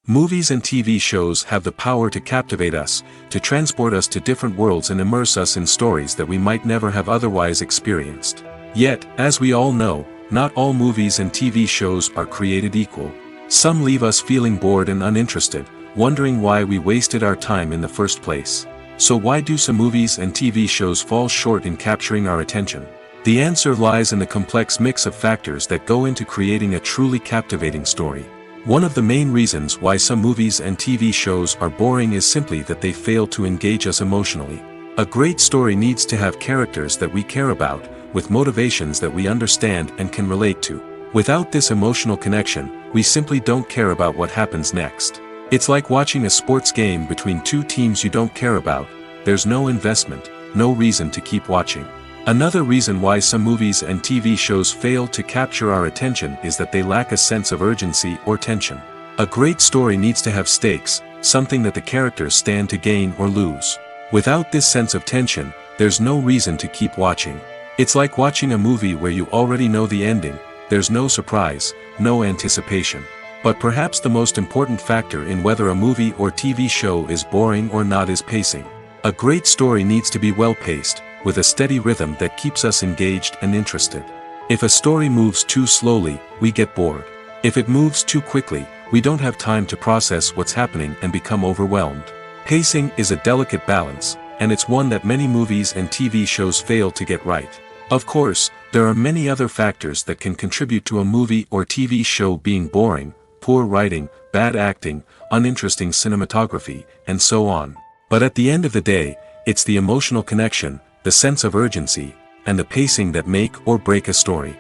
Movies and TV shows have the power to captivate us, to transport us to different worlds and immerse us in stories that we might never have otherwise experienced. Yet, as we all know, not all movies and TV shows are created equal. Some leave us feeling bored and uninterested, wondering why we wasted our time in the first place. So why do some movies and TV shows fall short in capturing our attention? The answer lies in the complex mix of factors that go into creating a truly captivating story. One of the main reasons why some movies and TV shows are boring is simply that they fail to engage us emotionally. A great story needs to have characters that we care about, with motivations that we understand and can relate to. Without this emotional connection, we simply don't care about what happens next. It's like watching a sports game between two teams you don't care about. There's no investment, no reason to keep watching. Another reason why some movies and TV shows fail to capture our attention is that they lack a sense of urgency or tension. A great story needs to have stakes, something that the characters stand to gain or lose. Without this sense of tension, there's no reason to keep watching. It's like watching a movie where you already know the ending. There's no surprise, no anticipation. But perhaps the most important factor in whether a movie or TV show is boring or not is pacing. A great story needs to be well-paced, with a steady rhythm that keeps us engaged and interested. If a story moves too slowly, we get bored. If it moves too quickly, we don't have time to process what's happening and become overwhelmed. Pacing is a delicate balance, and it's one that many movies and TV shows fail to get right. Of course, there are many other factors that can contribute to a movie or TV show being boring: poor writing, bad acting, uninteresting cinematography, and so on. But at the end of the day, it's the emotional connection, the sense of urgency, and the pacing that make or break a story.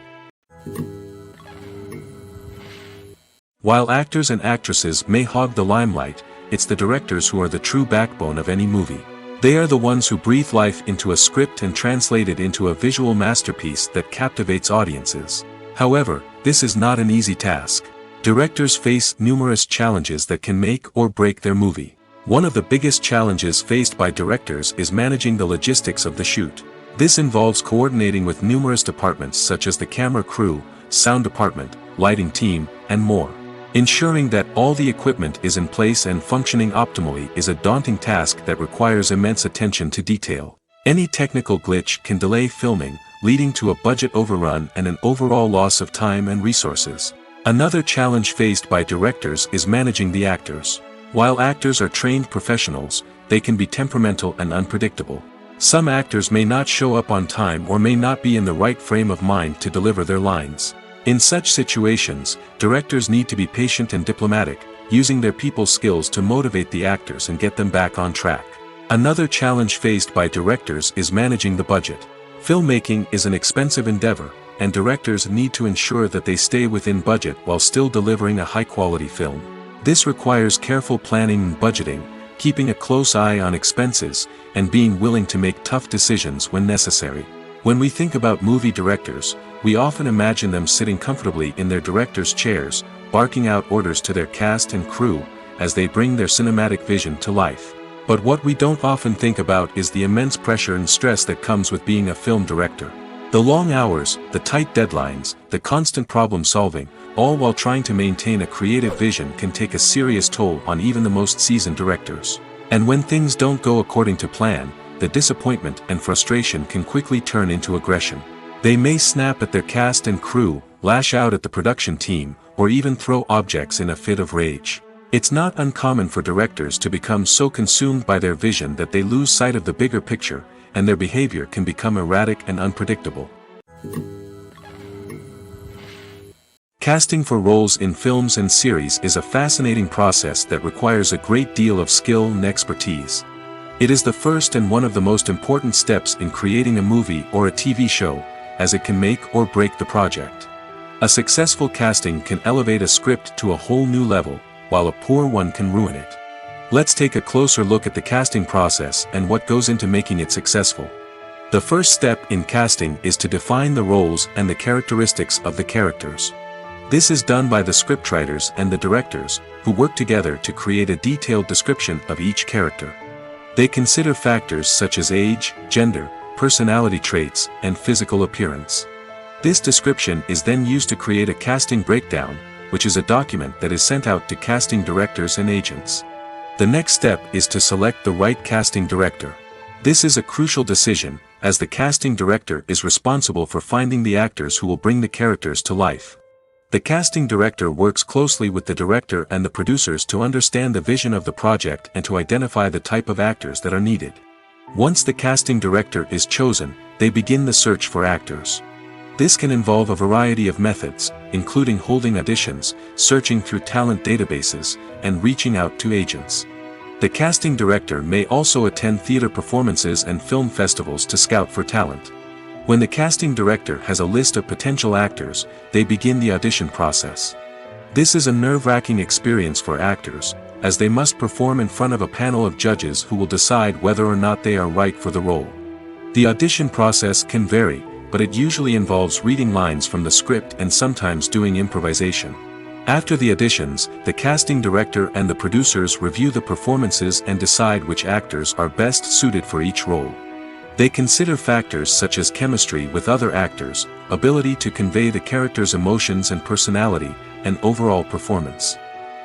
While actors and actresses may hog the limelight, it's the directors who are the true backbone of any movie. They are the ones who breathe life into a script and translate it into a visual masterpiece that captivates audiences. However, this is not an easy task. Directors face numerous challenges that can make or break their movie. One of the biggest challenges faced by directors is managing the logistics of the shoot. This involves coordinating with numerous departments such as the camera crew, sound department, lighting team, and more. Ensuring that all the equipment is in place and functioning optimally is a daunting task that requires immense attention to detail. Any technical glitch can delay filming, leading to a budget overrun and an overall loss of time and resources. Another challenge faced by directors is managing the actors. While actors are trained professionals, they can be temperamental and unpredictable. Some actors may not show up on time or may not be in the right frame of mind to deliver their lines. In such situations, directors need to be patient and diplomatic, using their people skills to motivate the actors and get them back on track. Another challenge faced by directors is managing the budget. Filmmaking is an expensive endeavor, and directors need to ensure that they stay within budget while still delivering a high-quality film. This requires careful planning and budgeting, keeping a close eye on expenses, and being willing to make tough decisions when necessary. When we think about movie directors, we often imagine them sitting comfortably in their director's chairs, barking out orders to their cast and crew, as they bring their cinematic vision to life. But what we don't often think about is the immense pressure and stress that comes with being a film director. The long hours, the tight deadlines, the constant problem solving, all while trying to maintain a creative vision can take a serious toll on even the most seasoned directors. And when things don't go according to plan, the disappointment and frustration can quickly turn into aggression. They may snap at their cast and crew, lash out at the production team, or even throw objects in a fit of rage. It's not uncommon for directors to become so consumed by their vision that they lose sight of the bigger picture, and their behavior can become erratic and unpredictable. Casting for roles in films and series is a fascinating process that requires a great deal of skill and expertise. It is the first and one of the most important steps in creating a movie or a TV show, as it can make or break the project. A successful casting can elevate a script to a whole new level, while a poor one can ruin it. Let's take a closer look at the casting process and what goes into making it successful. The first step in casting is to define the roles and the characteristics of the characters. This is done by the scriptwriters and the directors, who work together to create a detailed description of each character. They consider factors such as age, gender, personality traits, and physical appearance. This description is then used to create a casting breakdown, which is a document that is sent out to casting directors and agents. The next step is to select the right casting director. This is a crucial decision, as the casting director is responsible for finding the actors who will bring the characters to life. The casting director works closely with the director and the producers to understand the vision of the project and to identify the type of actors that are needed. Once the casting director is chosen, they begin the search for actors. This can involve a variety of methods, including holding auditions, searching through talent databases, and reaching out to agents. The casting director may also attend theater performances and film festivals to scout for talent. When the casting director has a list of potential actors, they begin the audition process. This is a nerve-wracking experience for actors, as they must perform in front of a panel of judges who will decide whether or not they are right for the role. The audition process can vary, but it usually involves reading lines from the script and sometimes doing improvisation. After the auditions, the casting director and the producers review the performances and decide which actors are best suited for each role. They consider factors such as chemistry with other actors, ability to convey the character's emotions and personality, and overall performance.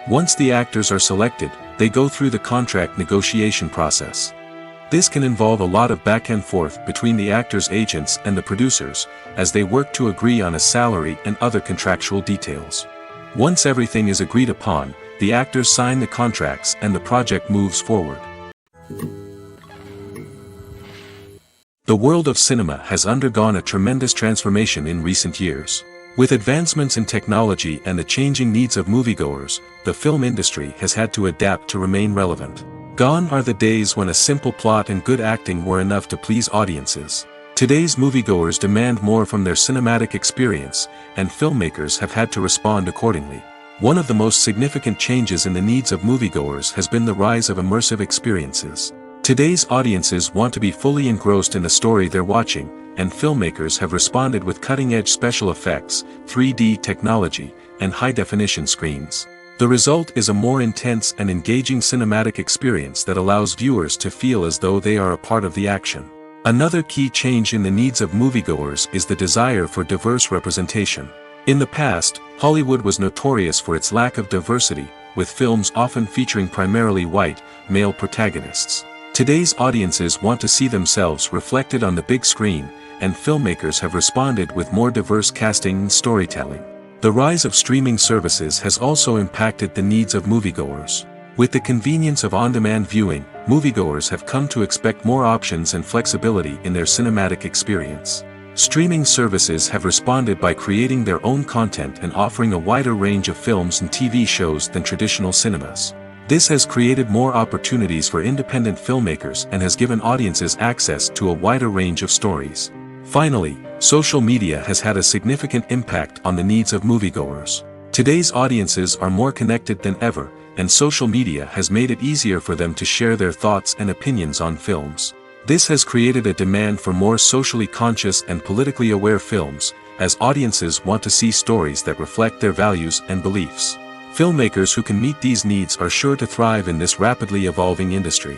Once the actors are selected, they go through the contract negotiation process. This can involve a lot of back and forth between the actors' agents and the producers, as they work to agree on a salary and other contractual details. Once everything is agreed upon, the actors sign the contracts and the project moves forward. The world of cinema has undergone a tremendous transformation in recent years. With advancements in technology and the changing needs of moviegoers, the film industry has had to adapt to remain relevant. Gone are the days when a simple plot and good acting were enough to please audiences. Today's moviegoers demand more from their cinematic experience, and filmmakers have had to respond accordingly. One of the most significant changes in the needs of moviegoers has been the rise of immersive experiences. Today's audiences want to be fully engrossed in the story they're watching, and filmmakers have responded with cutting-edge special effects, 3D technology, and high-definition screens. The result is a more intense and engaging cinematic experience that allows viewers to feel as though they are a part of the action. Another key change in the needs of moviegoers is the desire for diverse representation. In the past, Hollywood was notorious for its lack of diversity, with films often featuring primarily white, male protagonists. Today's audiences want to see themselves reflected on the big screen, and filmmakers have responded with more diverse casting and storytelling. The rise of streaming services has also impacted the needs of moviegoers. With the convenience of on-demand viewing, moviegoers have come to expect more options and flexibility in their cinematic experience. Streaming services have responded by creating their own content and offering a wider range of films and TV shows than traditional cinemas. This has created more opportunities for independent filmmakers and has given audiences access to a wider range of stories. Finally, social media has had a significant impact on the needs of moviegoers. Today's audiences are more connected than ever, and social media has made it easier for them to share their thoughts and opinions on films. This has created a demand for more socially conscious and politically aware films, as audiences want to see stories that reflect their values and beliefs. Filmmakers who can meet these needs are sure to thrive in this rapidly evolving industry.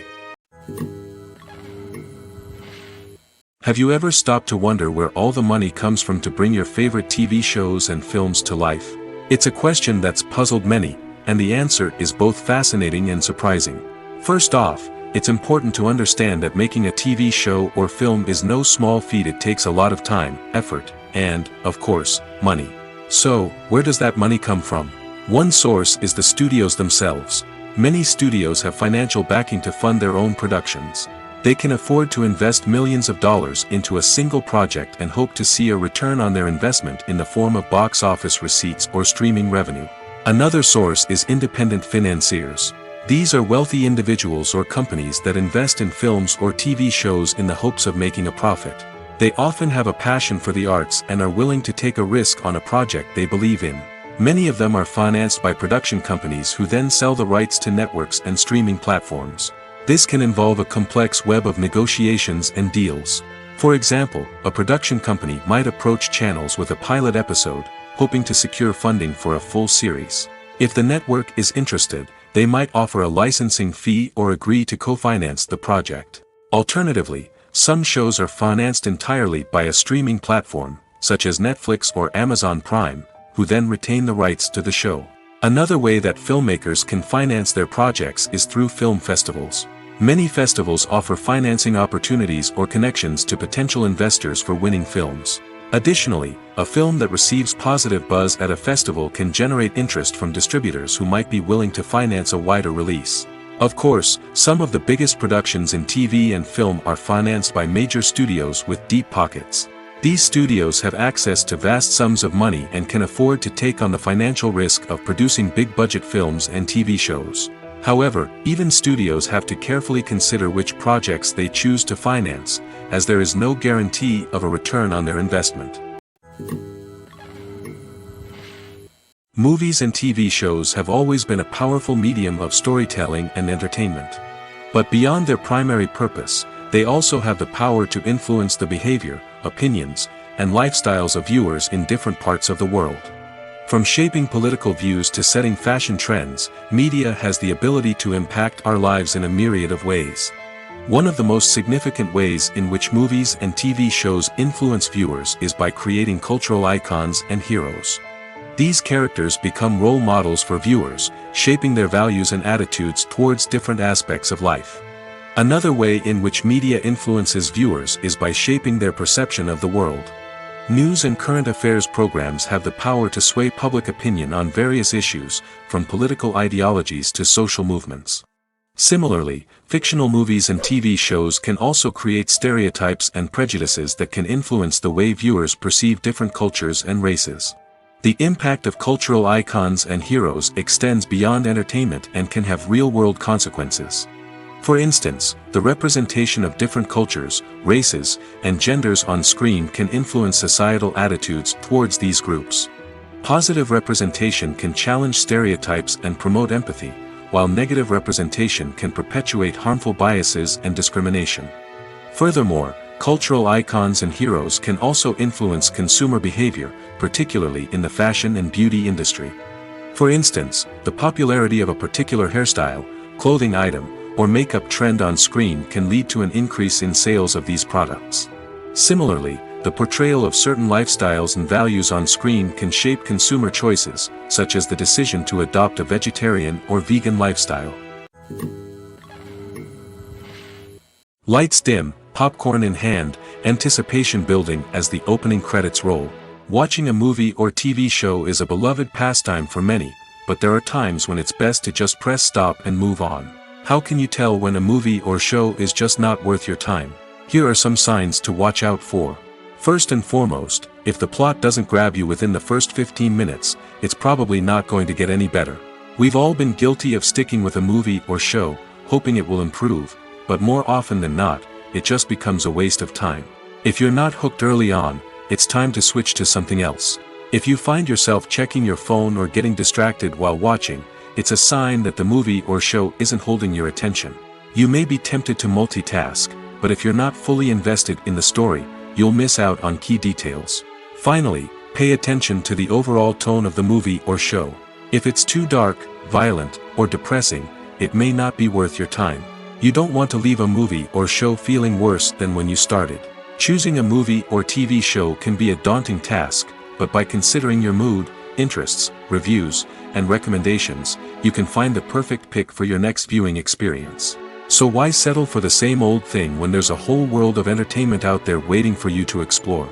Have you ever stopped to wonder where all the money comes from to bring your favorite TV shows and films to life? It's a question that's puzzled many, and the answer is both fascinating and surprising. First off, it's important to understand that making a TV show or film is no small feat. It takes a lot of time, effort, and, of course, money. So, where does that money come from? One source is the studios themselves. Many studios have financial backing to fund their own productions. They can afford to invest millions of dollars into a single project and hope to see a return on their investment in the form of box office receipts or streaming revenue. Another source is independent financiers. These are wealthy individuals or companies that invest in films or TV shows in the hopes of making a profit. They often have a passion for the arts and are willing to take a risk on a project they believe in. Many of them are financed by production companies who then sell the rights to networks and streaming platforms. This can involve a complex web of negotiations and deals. For example, a production company might approach channels with a pilot episode, hoping to secure funding for a full series. If the network is interested, they might offer a licensing fee or agree to co-finance the project. Alternatively, some shows are financed entirely by a streaming platform, such as Netflix or Amazon Prime, who then retain the rights to the show. Another way that filmmakers can finance their projects is through film festivals. Many festivals offer financing opportunities or connections to potential investors for winning films. Additionally, a film that receives positive buzz at a festival can generate interest from distributors who might be willing to finance a wider release. Of course, some of the biggest productions in TV and film are financed by major studios with deep pockets. These studios have access to vast sums of money and can afford to take on the financial risk of producing big-budget films and TV shows. However, even studios have to carefully consider which projects they choose to finance, as there is no guarantee of a return on their investment. Movies and TV shows have always been a powerful medium of storytelling and entertainment. But beyond their primary purpose, they also have the power to influence the behavior, opinions, and lifestyles of viewers in different parts of the world. From shaping political views to setting fashion trends, media has the ability to impact our lives in a myriad of ways. One of the most significant ways in which movies and TV shows influence viewers is by creating cultural icons and heroes. These characters become role models for viewers, shaping their values and attitudes towards different aspects of life. Another way in which media influences viewers is by shaping their perception of the world. News and current affairs programs have the power to sway public opinion on various issues, from political ideologies to social movements. Similarly, fictional movies and TV shows can also create stereotypes and prejudices that can influence the way viewers perceive different cultures and races. The impact of cultural icons and heroes extends beyond entertainment and can have real-world consequences. For instance, the representation of different cultures, races, and genders on screen can influence societal attitudes towards these groups. Positive representation can challenge stereotypes and promote empathy, while negative representation can perpetuate harmful biases and discrimination. Furthermore, cultural icons and heroes can also influence consumer behavior, particularly in the fashion and beauty industry. For instance, the popularity of a particular hairstyle, clothing item, or makeup trend on screen can lead to an increase in sales of these products. Similarly, the portrayal of certain lifestyles and values on screen can shape consumer choices, such as the decision to adopt a vegetarian or vegan lifestyle. Lights dim, popcorn in hand, anticipation building as the opening credits roll. Watching a movie or TV show is a beloved pastime for many, but there are times when it's best to just press stop and move on. How can you tell when a movie or show is just not worth your time? Here are some signs to watch out for. First and foremost, if the plot doesn't grab you within the first 15 minutes, it's probably not going to get any better. We've all been guilty of sticking with a movie or show, hoping it will improve, but more often than not, it just becomes a waste of time. If you're not hooked early on, it's time to switch to something else. If you find yourself checking your phone or getting distracted while watching, it's a sign that the movie or show isn't holding your attention. You may be tempted to multitask, but if you're not fully invested in the story, you'll miss out on key details. Finally, pay attention to the overall tone of the movie or show. If it's too dark, violent, or depressing, it may not be worth your time. You don't want to leave a movie or show feeling worse than when you started. Choosing a movie or TV show can be a daunting task, but by considering your mood, interests, reviews, and recommendations, you can find the perfect pick for your next viewing experience. So why settle for the same old thing when there's a whole world of entertainment out there waiting for you to explore?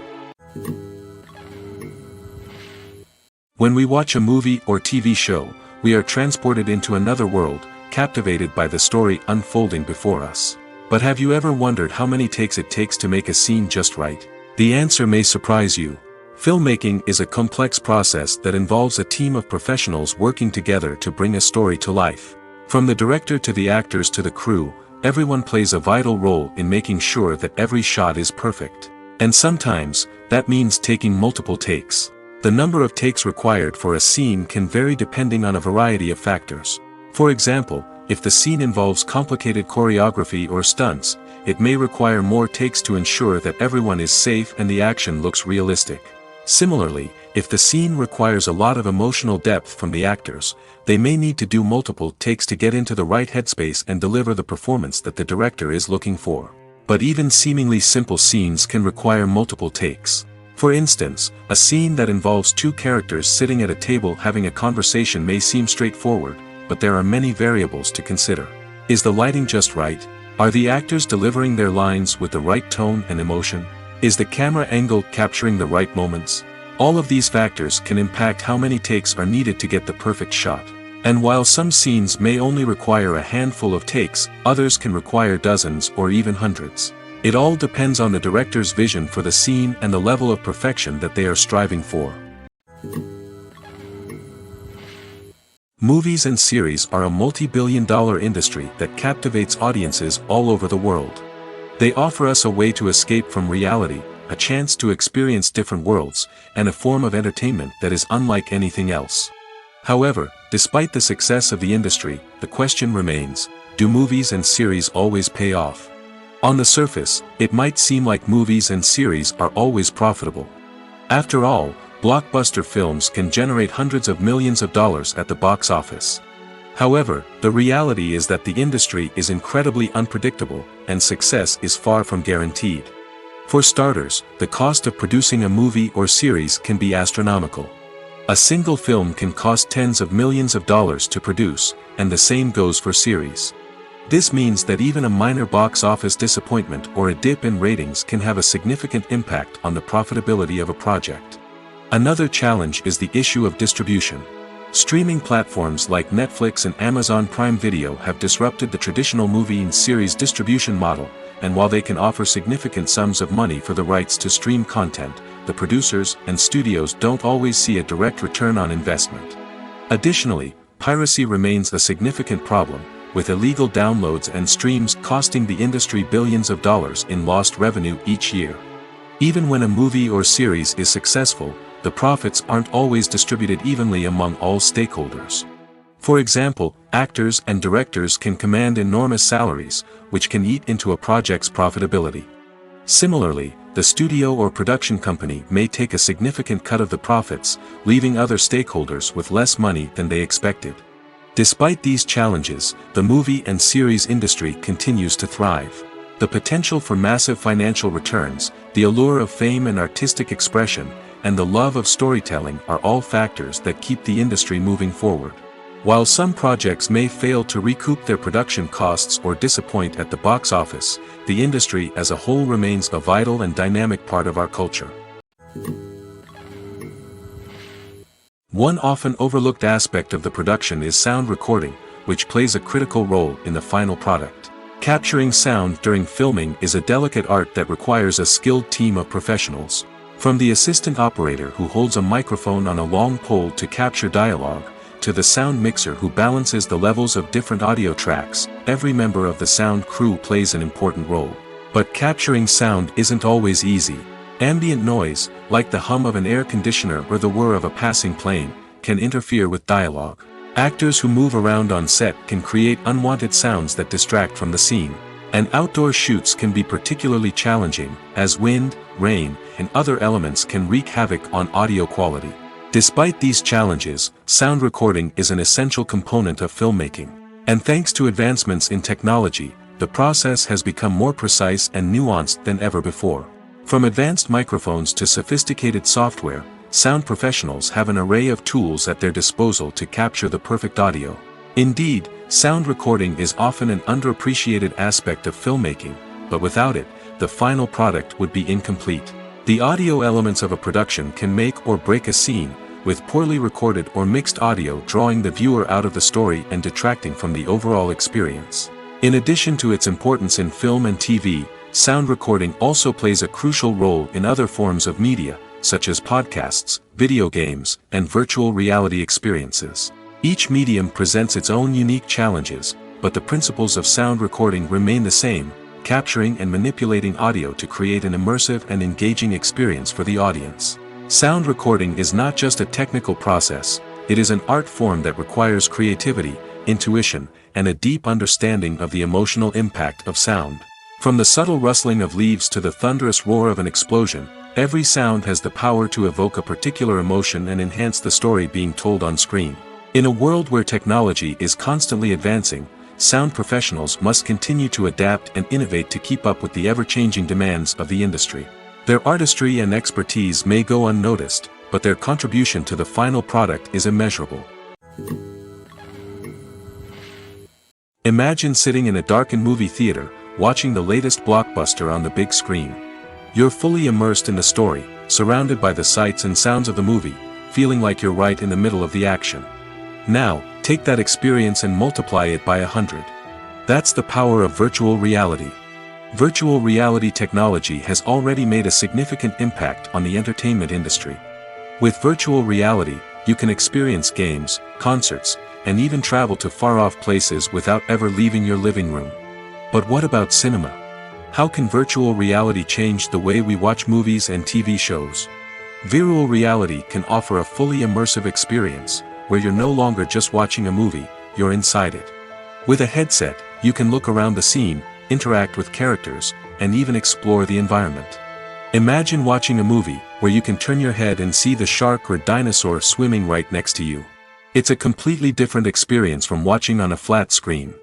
When we watch a movie or TV show, we are transported into another world, captivated by the story unfolding before us. But have you ever wondered how many takes it takes to make a scene just right? The answer may surprise you. Filmmaking is a complex process that involves a team of professionals working together to bring a story to life. From the director to the actors to the crew, everyone plays a vital role in making sure that every shot is perfect. And sometimes, that means taking multiple takes. The number of takes required for a scene can vary depending on a variety of factors. For example, if the scene involves complicated choreography or stunts, it may require more takes to ensure that everyone is safe and the action looks realistic. Similarly, if the scene requires a lot of emotional depth from the actors, they may need to do multiple takes to get into the right headspace and deliver the performance that the director is looking for. But even seemingly simple scenes can require multiple takes. For instance, a scene that involves two characters sitting at a table having a conversation may seem straightforward, but there are many variables to consider. Is the lighting just right? Are the actors delivering their lines with the right tone and emotion? Is the camera angle capturing the right moments? All of these factors can impact how many takes are needed to get the perfect shot. And while some scenes may only require a handful of takes, others can require dozens or even hundreds. It all depends on the director's vision for the scene and the level of perfection that they are striving for. Movies and series are a multi-billion-dollar industry that captivates audiences all over the world. They offer us a way to escape from reality, a chance to experience different worlds, and a form of entertainment that is unlike anything else. However, despite the success of the industry, the question remains, do movies and series always pay off? On the surface, it might seem like movies and series are always profitable. After all, blockbuster films can generate hundreds of millions of dollars at the box office. However, the reality is that the industry is incredibly unpredictable, and success is far from guaranteed. For starters, the cost of producing a movie or series can be astronomical. A single film can cost tens of millions of dollars to produce, and the same goes for series. This means that even a minor box office disappointment or a dip in ratings can have a significant impact on the profitability of a project. Another challenge is the issue of distribution. Streaming platforms like Netflix and Amazon Prime Video have disrupted the traditional movie and series distribution model, and while they can offer significant sums of money for the rights to stream content, the producers and studios don't always see a direct return on investment. Additionally, piracy remains a significant problem, with illegal downloads and streams costing the industry billions of dollars in lost revenue each year. Even when a movie or series is successful, the profits aren't always distributed evenly among all stakeholders. For example, actors and directors can command enormous salaries, which can eat into a project's profitability. Similarly, the studio or production company may take a significant cut of the profits, leaving other stakeholders with less money than they expected. Despite these challenges, the movie and series industry continues to thrive. The potential for massive financial returns, the allure of fame and artistic expression, and the love of storytelling are all factors that keep the industry moving forward. While some projects may fail to recoup their production costs or disappoint at the box office, the industry as a whole remains a vital and dynamic part of our culture. One often overlooked aspect of the production is sound recording, which plays a critical role in the final product. Capturing sound during filming is a delicate art that requires a skilled team of professionals. From the assistant operator who holds a microphone on a long pole to capture dialogue, to the sound mixer who balances the levels of different audio tracks, every member of the sound crew plays an important role. But capturing sound isn't always easy. Ambient noise, like the hum of an air conditioner or the whir of a passing plane, can interfere with dialogue. Actors who move around on set can create unwanted sounds that distract from the scene. And outdoor shoots can be particularly challenging, as wind, rain, and other elements can wreak havoc on audio quality. Despite these challenges, sound recording is an essential component of filmmaking. And thanks to advancements in technology, the process has become more precise and nuanced than ever before. From advanced microphones to sophisticated software, sound professionals have an array of tools at their disposal to capture the perfect audio. Indeed, sound recording is often an underappreciated aspect of filmmaking, but without it, the final product would be incomplete. The audio elements of a production can make or break a scene, with poorly recorded or mixed audio drawing the viewer out of the story and detracting from the overall experience. In addition to its importance in film and TV, sound recording also plays a crucial role in other forms of media, such as podcasts, video games, and virtual reality experiences. Each medium presents its own unique challenges, but the principles of sound recording remain the same: capturing and manipulating audio to create an immersive and engaging experience for the audience. Sound recording is not just a technical process, it is an art form that requires creativity, intuition, and a deep understanding of the emotional impact of sound. From the subtle rustling of leaves to the thunderous roar of an explosion, every sound has the power to evoke a particular emotion and enhance the story being told on screen. In a world where technology is constantly advancing, sound professionals must continue to adapt and innovate to keep up with the ever-changing demands of the industry. Their artistry and expertise may go unnoticed, but their contribution to the final product is immeasurable. Imagine sitting in a darkened movie theater, watching the latest blockbuster on the big screen. You're fully immersed in the story, surrounded by the sights and sounds of the movie, feeling like you're right in the middle of the action. Now, take that experience and multiply it by 100. That's the power of virtual reality. Virtual reality technology has already made a significant impact on the entertainment industry. With virtual reality, you can experience games, concerts, and even travel to far-off places without ever leaving your living room. But what about cinema? How can virtual reality change the way we watch movies and TV shows? Virtual reality can offer a fully immersive experience, where you're no longer just watching a movie, you're inside it. With a headset, you can look around the scene, interact with characters, and even explore the environment. Imagine watching a movie, where you can turn your head and see the shark or dinosaur swimming right next to you. It's a completely different experience from watching on a flat screen.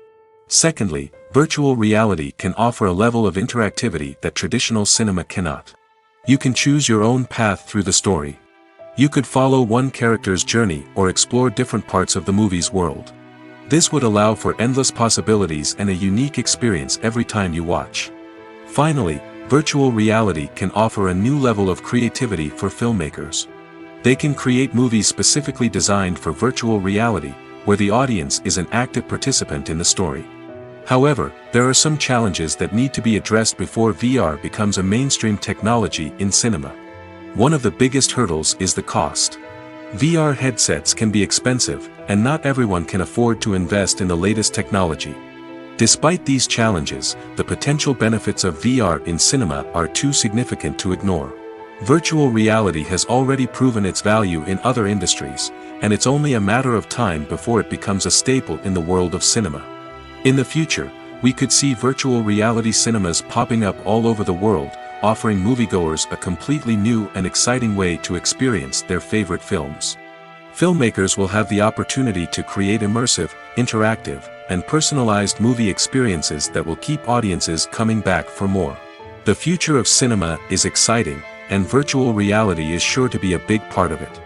Secondly, virtual reality can offer a level of interactivity that traditional cinema cannot. You can choose your own path through the story. You could follow one character's journey or explore different parts of the movie's world. This would allow for endless possibilities and a unique experience every time you watch. Finally, virtual reality can offer a new level of creativity for filmmakers. They can create movies specifically designed for virtual reality, where the audience is an active participant in the story. However, there are some challenges that need to be addressed before VR becomes a mainstream technology in cinema. One of the biggest hurdles is the cost. VR headsets can be expensive, and not everyone can afford to invest in the latest technology. Despite these challenges, the potential benefits of VR in cinema are too significant to ignore. Virtual reality has already proven its value in other industries, and it's only a matter of time before it becomes a staple in the world of cinema. In the future, we could see virtual reality cinemas popping up all over the world, offering moviegoers a completely new and exciting way to experience their favorite films. Filmmakers will have the opportunity to create immersive, interactive, and personalized movie experiences that will keep audiences coming back for more. The future of cinema is exciting, and virtual reality is sure to be a big part of it.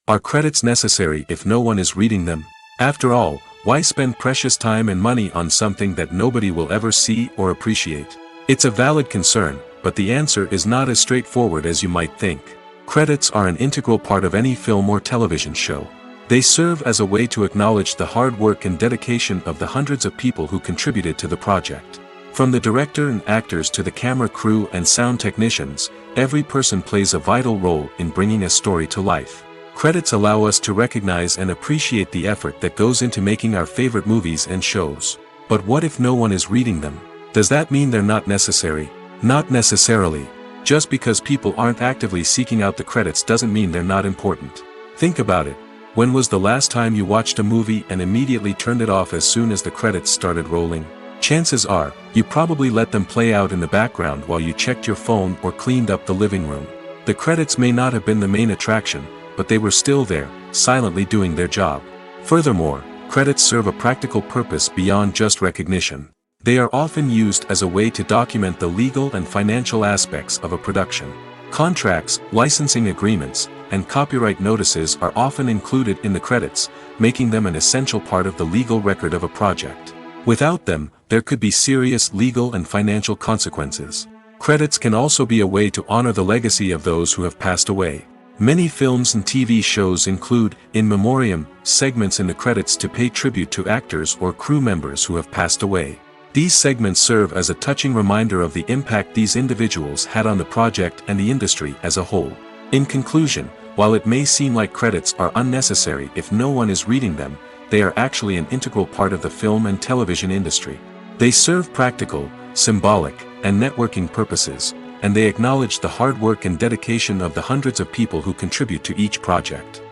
Are credits necessary if no one is reading them? After all, why spend precious time and money on something that nobody will ever see or appreciate? It's a valid concern, but the answer is not as straightforward as you might think. Credits are an integral part of any film or television show. They serve as a way to acknowledge the hard work and dedication of the hundreds of people who contributed to the project. From the director and actors to the camera crew and sound technicians, every person plays a vital role in bringing a story to life. Credits allow us to recognize and appreciate the effort that goes into making our favorite movies and shows. But what if no one is reading them? Does that mean they're not necessary? Not necessarily. Just because people aren't actively seeking out the credits doesn't mean they're not important. Think about it. When was the last time you watched a movie and immediately turned it off as soon as the credits started rolling? Chances are, you probably let them play out in the background while you checked your phone or cleaned up the living room. The credits may not have been the main attraction, but they were still there, silently doing their job. Furthermore, credits serve a practical purpose beyond just recognition. They are often used as a way to document the legal and financial aspects of a production. Contracts, licensing agreements, and copyright notices are often included in the credits, making them an essential part of the legal record of a project. Without them, there could be serious legal and financial consequences. Credits can also be a way to honor the legacy of those who have passed away. Many films and TV shows include, in memoriam, segments in the credits to pay tribute to actors or crew members who have passed away. These segments serve as a touching reminder of the impact these individuals had on the project and the industry as a whole. In conclusion, while it may seem like credits are unnecessary if no one is reading them, they are actually an integral part of the film and television industry. They serve practical, symbolic, and networking purposes, and they acknowledge the hard work and dedication of the hundreds of people who contribute to each project.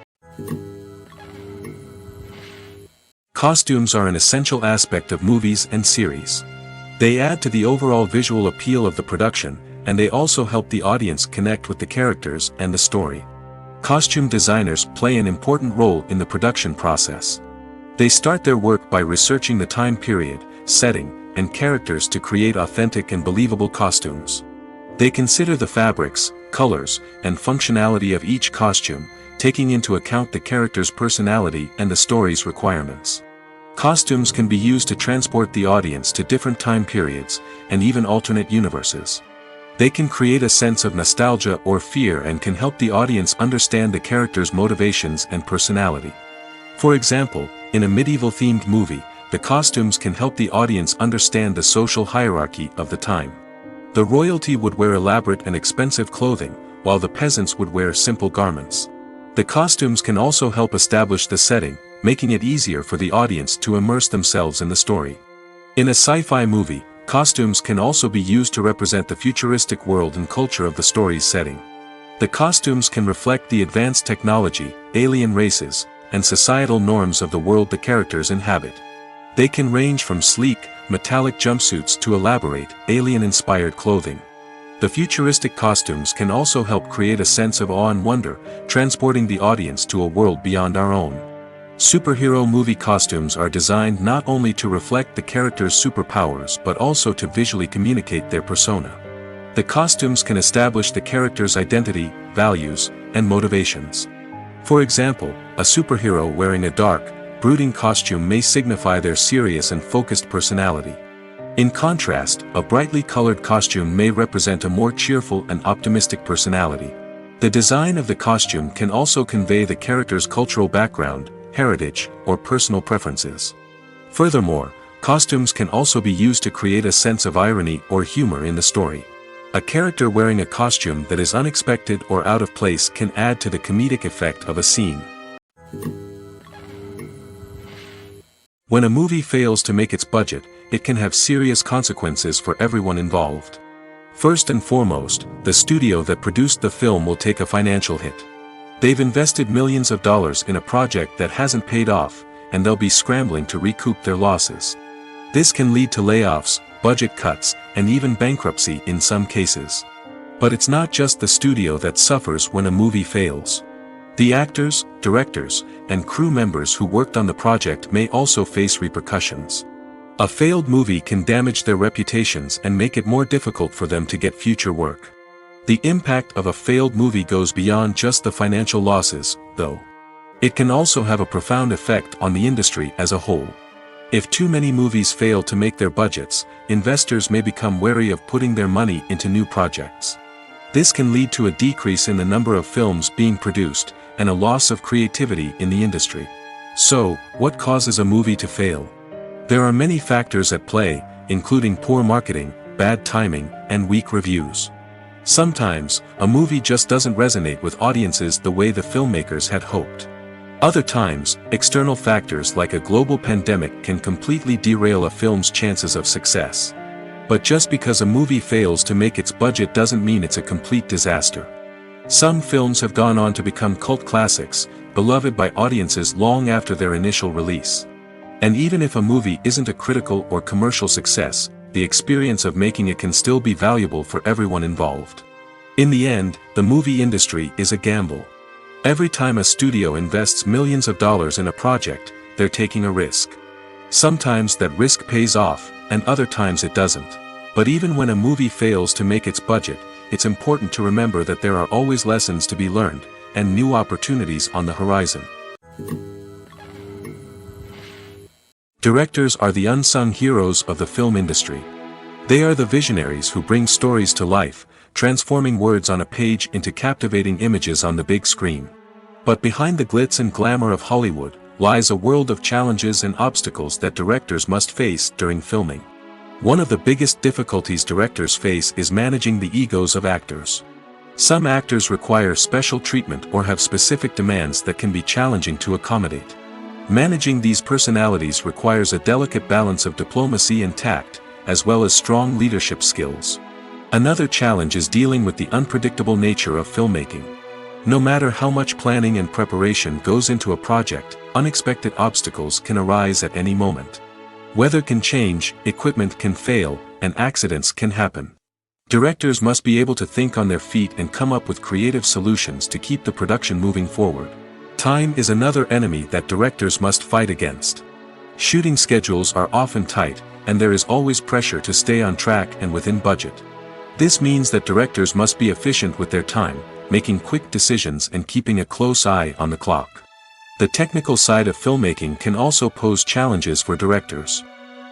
Costumes are an essential aspect of movies and series. They add to the overall visual appeal of the production, and they also help the audience connect with the characters and the story. Costume designers play an important role in the production process. They start their work by researching the time period, setting, and characters to create authentic and believable costumes. They consider the fabrics, colors, and functionality of each costume, taking into account the character's personality and the story's requirements. Costumes can be used to transport the audience to different time periods, and even alternate universes. They can create a sense of nostalgia or fear and can help the audience understand the character's motivations and personality. For example, in a medieval-themed movie, the costumes can help the audience understand the social hierarchy of the time. The royalty would wear elaborate and expensive clothing, while the peasants would wear simple garments. The costumes can also help establish the setting, making it easier for the audience to immerse themselves in the story. In a sci-fi movie, costumes can also be used to represent the futuristic world and culture of the story's setting. The costumes can reflect the advanced technology, alien races, and societal norms of the world the characters inhabit. They can range from sleek, metallic jumpsuits to elaborate, alien-inspired clothing. The futuristic costumes can also help create a sense of awe and wonder, transporting the audience to a world beyond our own. Superhero movie costumes are designed not only to reflect the character's superpowers but also to visually communicate their persona. The costumes can establish the character's identity, values, and motivations. For example, a superhero wearing a dark, brooding costume may signify their serious and focused personality. In contrast, a brightly colored costume may represent a more cheerful and optimistic personality. The design of the costume can also convey the character's cultural background, heritage, or personal preferences. Furthermore, costumes can also be used to create a sense of irony or humor in the story. A character wearing a costume that is unexpected or out of place can add to the comedic effect of a scene. When a movie fails to make its budget, it can have serious consequences for everyone involved. First and foremost, the studio that produced the film will take a financial hit. They've invested millions of dollars in a project that hasn't paid off, and they'll be scrambling to recoup their losses. This can lead to layoffs, budget cuts, and even bankruptcy in some cases. But it's not just the studio that suffers when a movie fails. The actors, directors, and crew members who worked on the project may also face repercussions. A failed movie can damage their reputations and make it more difficult for them to get future work. The impact of a failed movie goes beyond just the financial losses, though. It can also have a profound effect on the industry as a whole. If too many movies fail to make their budgets, investors may become wary of putting their money into new projects. This can lead to a decrease in the number of films being produced, and a loss of creativity in the industry. So, what causes a movie to fail? There are many factors at play, including poor marketing, bad timing, and weak reviews. Sometimes, a movie just doesn't resonate with audiences the way the filmmakers had hoped. Other times, external factors like a global pandemic can completely derail a film's chances of success. But just because a movie fails to make its budget doesn't mean it's a complete disaster. Some films have gone on to become cult classics, beloved by audiences long after their initial release. And even if a movie isn't a critical or commercial success, the experience of making it can still be valuable for everyone involved. In the end, the movie industry is a gamble. Every time a studio invests millions of dollars in a project, they're taking a risk. Sometimes that risk pays off, and other times it doesn't. But even when a movie fails to make its budget, it's important to remember that there are always lessons to be learned, and new opportunities on the horizon. Directors are the unsung heroes of the film industry. They are the visionaries who bring stories to life, transforming words on a page into captivating images on the big screen. But behind the glitz and glamour of Hollywood, lies a world of challenges and obstacles that directors must face during filming. One of the biggest difficulties directors face is managing the egos of actors. Some actors require special treatment or have specific demands that can be challenging to accommodate. Managing these personalities requires a delicate balance of diplomacy and tact, as well as strong leadership skills. Another challenge is dealing with the unpredictable nature of filmmaking. No matter how much planning and preparation goes into a project, unexpected obstacles can arise at any moment. Weather can change, equipment can fail, and accidents can happen. Directors must be able to think on their feet and come up with creative solutions to keep the production moving forward. Time is another enemy that directors must fight against. Shooting schedules are often tight, and there is always pressure to stay on track and within budget. This means that directors must be efficient with their time, making quick decisions and keeping a close eye on the clock. The technical side of filmmaking can also pose challenges for directors.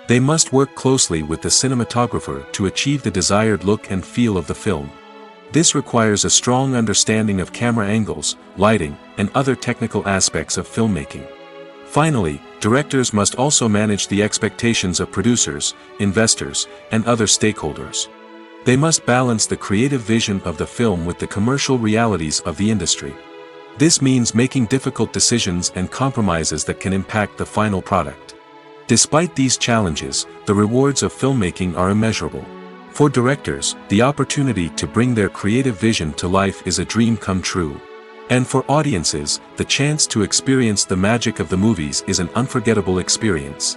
They must work closely with the cinematographer to achieve the desired look and feel of the film. This requires a strong understanding of camera angles, lighting, and other technical aspects of filmmaking. Finally, directors must also manage the expectations of producers, investors, and other stakeholders. They must balance the creative vision of the film with the commercial realities of the industry. This means making difficult decisions and compromises that can impact the final product. Despite these challenges, the rewards of filmmaking are immeasurable. For directors, the opportunity to bring their creative vision to life is a dream come true. And for audiences, the chance to experience the magic of the movies is an unforgettable experience.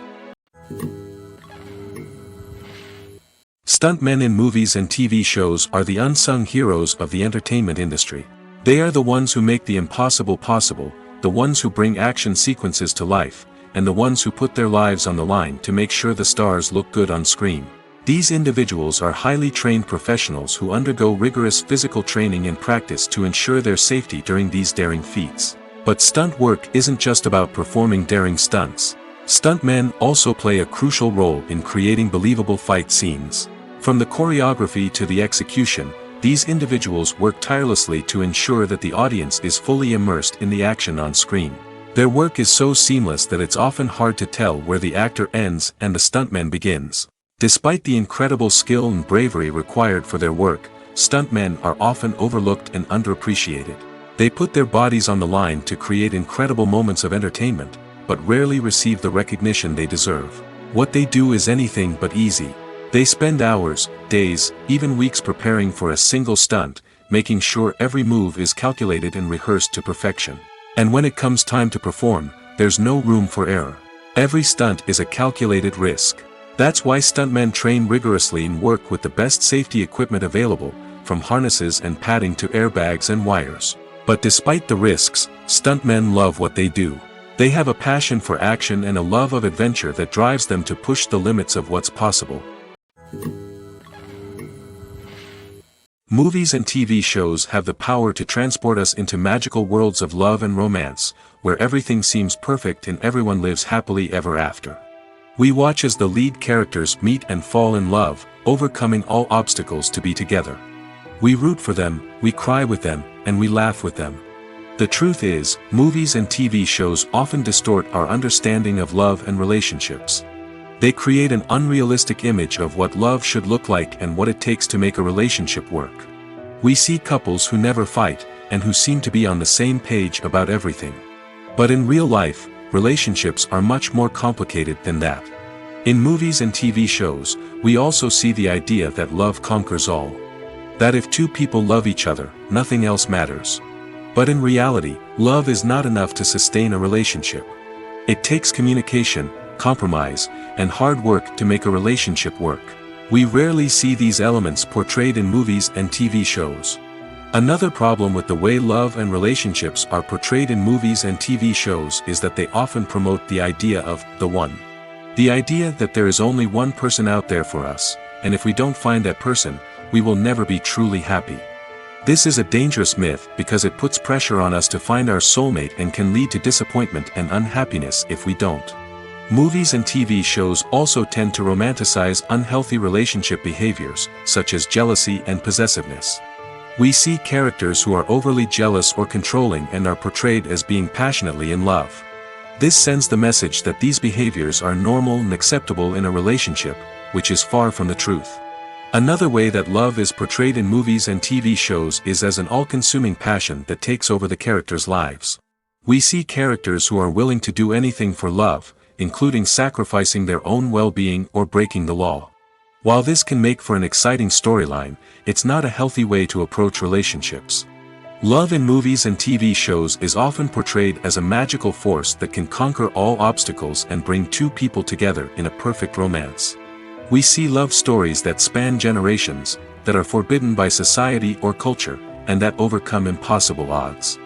Stuntmen in movies and TV shows are the unsung heroes of the entertainment industry. They are the ones who make the impossible possible, the ones who bring action sequences to life, and the ones who put their lives on the line to make sure the stars look good on screen. These individuals are highly trained professionals who undergo rigorous physical training and practice to ensure their safety during these daring feats. But stunt work isn't just about performing daring stunts. Stuntmen also play a crucial role in creating believable fight scenes. From the choreography to the execution, these individuals work tirelessly to ensure that the audience is fully immersed in the action on screen. Their work is so seamless that it's often hard to tell where the actor ends and the stuntman begins. Despite the incredible skill and bravery required for their work, stuntmen are often overlooked and underappreciated. They put their bodies on the line to create incredible moments of entertainment, but rarely receive the recognition they deserve. What they do is anything but easy. They spend hours, days, even weeks preparing for a single stunt, making sure every move is calculated and rehearsed to perfection. And when it comes time to perform, there's no room for error. Every stunt is a calculated risk. That's why stuntmen train rigorously and work with the best safety equipment available, from harnesses and padding to airbags and wires. But despite the risks, stuntmen love what they do. They have a passion for action and a love of adventure that drives them to push the limits of what's possible. Movies and TV shows have the power to transport us into magical worlds of love and romance, where everything seems perfect and everyone lives happily ever after. We watch as the lead characters meet and fall in love, overcoming all obstacles to be together. We root for them, we cry with them, and we laugh with them. The truth is, movies and TV shows often distort our understanding of love and relationships. They create an unrealistic image of what love should look like and what it takes to make a relationship work. We see couples who never fight, and who seem to be on the same page about everything. But in real life, relationships are much more complicated than that. In movies and TV shows, we also see the idea that love conquers all. That if two people love each other, nothing else matters. But in reality, love is not enough to sustain a relationship. It takes communication, compromise, and hard work to make a relationship work. We rarely see these elements portrayed in movies and TV shows. Another problem with the way love and relationships are portrayed in movies and TV shows is that they often promote the idea of the one. The idea that there is only one person out there for us, and if we don't find that person, we will never be truly happy. This is a dangerous myth because it puts pressure on us to find our soulmate and can lead to disappointment and unhappiness if we don't. Movies and TV shows also tend to romanticize unhealthy relationship behaviors, such as jealousy and possessiveness. We see characters who are overly jealous or controlling and are portrayed as being passionately in love. This sends the message that these behaviors are normal and acceptable in a relationship, which is far from the truth. Another way that love is portrayed in movies and TV shows is as an all-consuming passion that takes over the characters' lives. We see characters who are willing to do anything for love, including sacrificing their own well-being or breaking the law. While this can make for an exciting storyline, it's not a healthy way to approach relationships. Love in movies and TV shows is often portrayed as a magical force that can conquer all obstacles and bring two people together in a perfect romance. We see love stories that span generations, that are forbidden by society or culture, and that overcome impossible odds.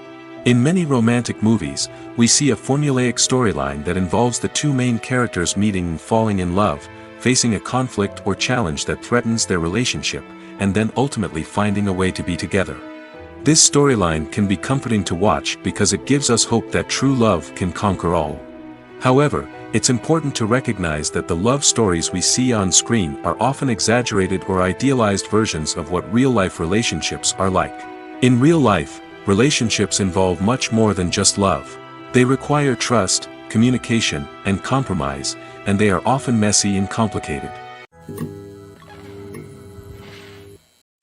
In many romantic movies, we see a formulaic storyline that involves the two main characters meeting and falling in love, facing a conflict or challenge that threatens their relationship, and then ultimately finding a way to be together. This storyline can be comforting to watch because it gives us hope that true love can conquer all. However, it's important to recognize that the love stories we see on screen are often exaggerated or idealized versions of what real-life relationships are like. In real life, relationships involve much more than just love. They require trust, communication, and compromise, and they are often messy and complicated.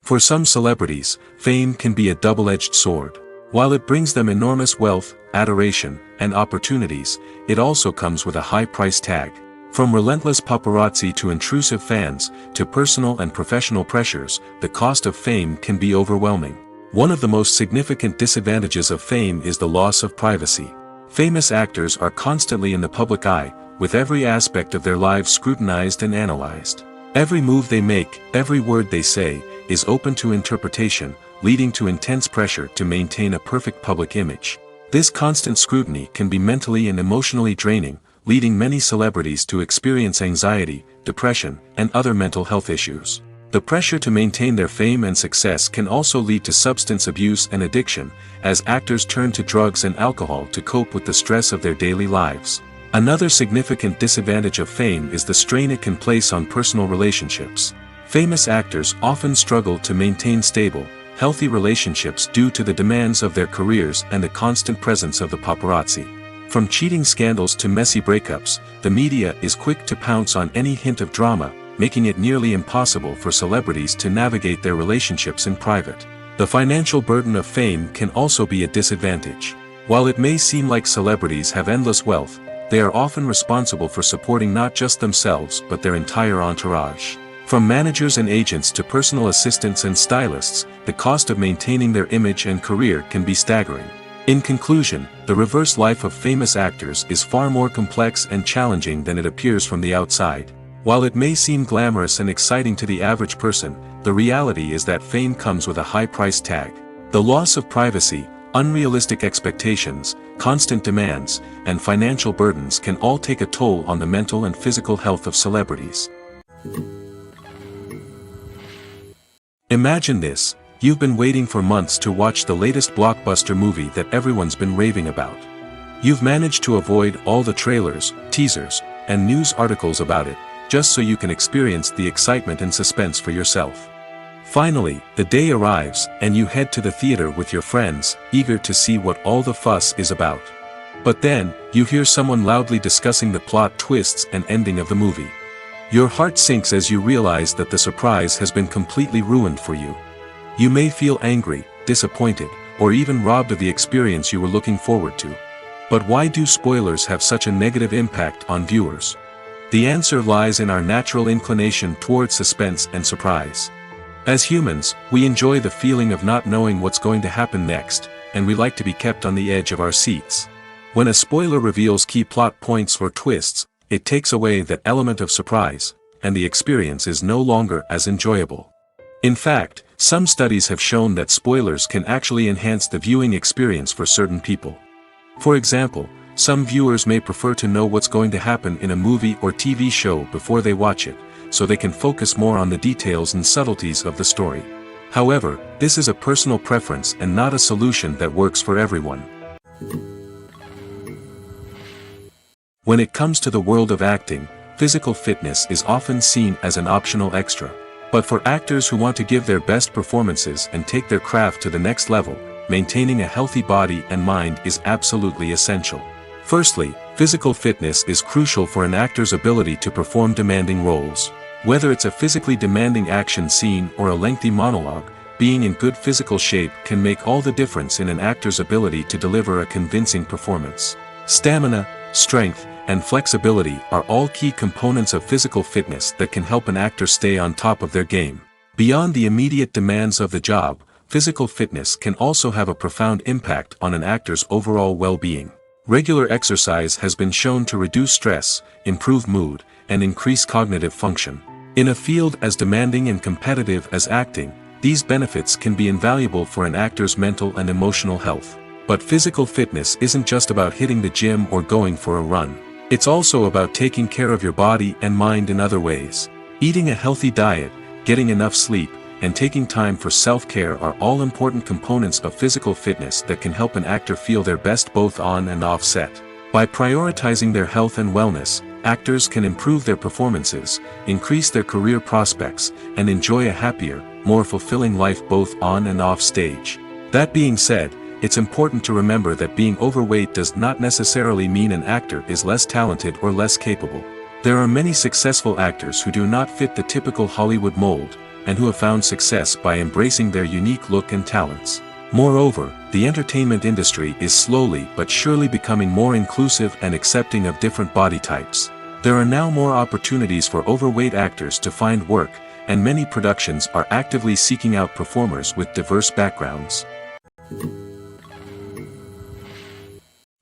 For some celebrities, fame can be a double-edged sword. While it brings them enormous wealth, adoration, and opportunities, it also comes with a high price tag. From relentless paparazzi to intrusive fans, to personal and professional pressures, the cost of fame can be overwhelming. One of the most significant disadvantages of fame is the loss of privacy. Famous actors are constantly in the public eye, with every aspect of their lives scrutinized and analyzed. Every move they make, every word they say, is open to interpretation, leading to intense pressure to maintain a perfect public image. This constant scrutiny can be mentally and emotionally draining, leading many celebrities to experience anxiety, depression, and other mental health issues. The pressure to maintain their fame and success can also lead to substance abuse and addiction, as actors turn to drugs and alcohol to cope with the stress of their daily lives. Another significant disadvantage of fame is the strain it can place on personal relationships. Famous actors often struggle to maintain stable, healthy relationships due to the demands of their careers and the constant presence of the paparazzi. From cheating scandals to messy breakups, the media is quick to pounce on any hint of drama, making it nearly impossible for celebrities to navigate their relationships in private. The financial burden of fame can also be a disadvantage. While it may seem like celebrities have endless wealth, they are often responsible for supporting not just themselves but their entire entourage. From managers and agents to personal assistants and stylists, the cost of maintaining their image and career can be staggering. In conclusion, the reverse life of famous actors is far more complex and challenging than it appears from the outside. While it may seem glamorous and exciting to the average person, the reality is that fame comes with a high price tag. The loss of privacy, unrealistic expectations, constant demands, and financial burdens can all take a toll on the mental and physical health of celebrities. Imagine this: you've been waiting for months to watch the latest blockbuster movie that everyone's been raving about. You've managed to avoid all the trailers, teasers, and news articles about it, just so you can experience the excitement and suspense for yourself. Finally, the day arrives, and you head to the theater with your friends, eager to see what all the fuss is about. But then, you hear someone loudly discussing the plot twists and ending of the movie. Your heart sinks as you realize that the surprise has been completely ruined for you. You may feel angry, disappointed, or even robbed of the experience you were looking forward to. But why do spoilers have such a negative impact on viewers? The answer lies in our natural inclination towards suspense and surprise. As humans, we enjoy the feeling of not knowing what's going to happen next, and we like to be kept on the edge of our seats. When a spoiler reveals key plot points or twists, it takes away that element of surprise, and the experience is no longer as enjoyable. In fact, some studies have shown that spoilers can actually enhance the viewing experience for certain people. For example, some viewers may prefer to know what's going to happen in a movie or TV show before they watch it, so they can focus more on the details and subtleties of the story. However, this is a personal preference and not a solution that works for everyone. When it comes to the world of acting, physical fitness is often seen as an optional extra. But for actors who want to give their best performances and take their craft to the next level, maintaining a healthy body and mind is absolutely essential. Firstly, physical fitness is crucial for an actor's ability to perform demanding roles. Whether it's a physically demanding action scene or a lengthy monologue, being in good physical shape can make all the difference in an actor's ability to deliver a convincing performance. Stamina, strength, and flexibility are all key components of physical fitness that can help an actor stay on top of their game. Beyond the immediate demands of the job, physical fitness can also have a profound impact on an actor's overall well-being. Regular exercise has been shown to reduce stress, improve mood, and increase cognitive function. In a field as demanding and competitive as acting, these benefits can be invaluable for an actor's mental and emotional health. But physical fitness isn't just about hitting the gym or going for a run. It's also about taking care of your body and mind in other ways. Eating a healthy diet, getting enough sleep, and taking time for self-care are all important components of physical fitness that can help an actor feel their best both on and off set. By prioritizing their health and wellness, actors can improve their performances, increase their career prospects, and enjoy a happier, more fulfilling life both on and off stage. That being said, it's important to remember that being overweight does not necessarily mean an actor is less talented or less capable. There are many successful actors who do not fit the typical Hollywood mold, and who have found success by embracing their unique look and talents. Moreover, the entertainment industry is slowly but surely becoming more inclusive and accepting of different body types. There are now more opportunities for overweight actors to find work, and many productions are actively seeking out performers with diverse backgrounds.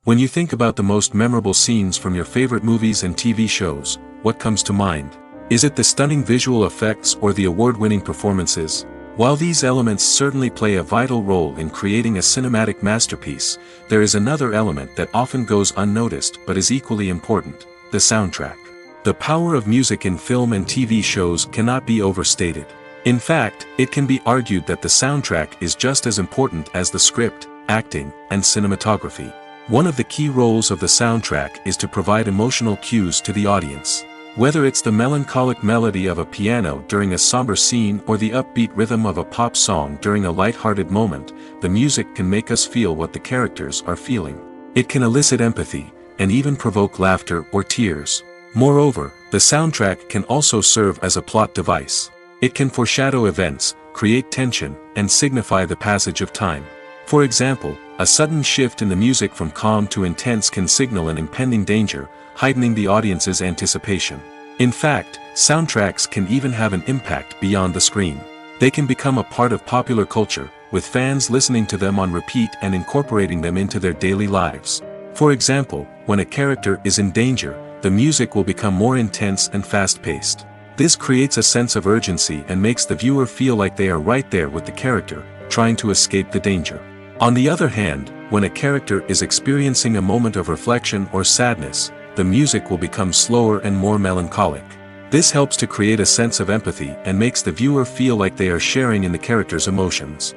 When you think about the most memorable scenes from your favorite movies and TV shows, what comes to mind? Is it the stunning visual effects or the award-winning performances? While these elements certainly play a vital role in creating a cinematic masterpiece, there is another element that often goes unnoticed but is equally important: the soundtrack. The power of music in film and TV shows cannot be overstated. In fact, it can be argued that the soundtrack is just as important as the script, acting, and cinematography. One of the key roles of the soundtrack is to provide emotional cues to the audience. Whether it's the melancholic melody of a piano during a somber scene or the upbeat rhythm of a pop song during a light-hearted moment, the music can make us feel what the characters are feeling. It can elicit empathy, and even provoke laughter or tears. Moreover, the soundtrack can also serve as a plot device. It can foreshadow events, create tension, and signify the passage of time. For example, a sudden shift in the music from calm to intense can signal an impending danger, heightening the audience's anticipation. In fact, soundtracks can even have an impact beyond the screen. They can become a part of popular culture, with fans listening to them on repeat and incorporating them into their daily lives. For example, when a character is in danger, the music will become more intense and fast-paced. This creates a sense of urgency and makes the viewer feel like they are right there with the character, trying to escape the danger. On the other hand, when a character is experiencing a moment of reflection or sadness, the music will become slower and more melancholic. This helps to create a sense of empathy and makes the viewer feel like they are sharing in the character's emotions.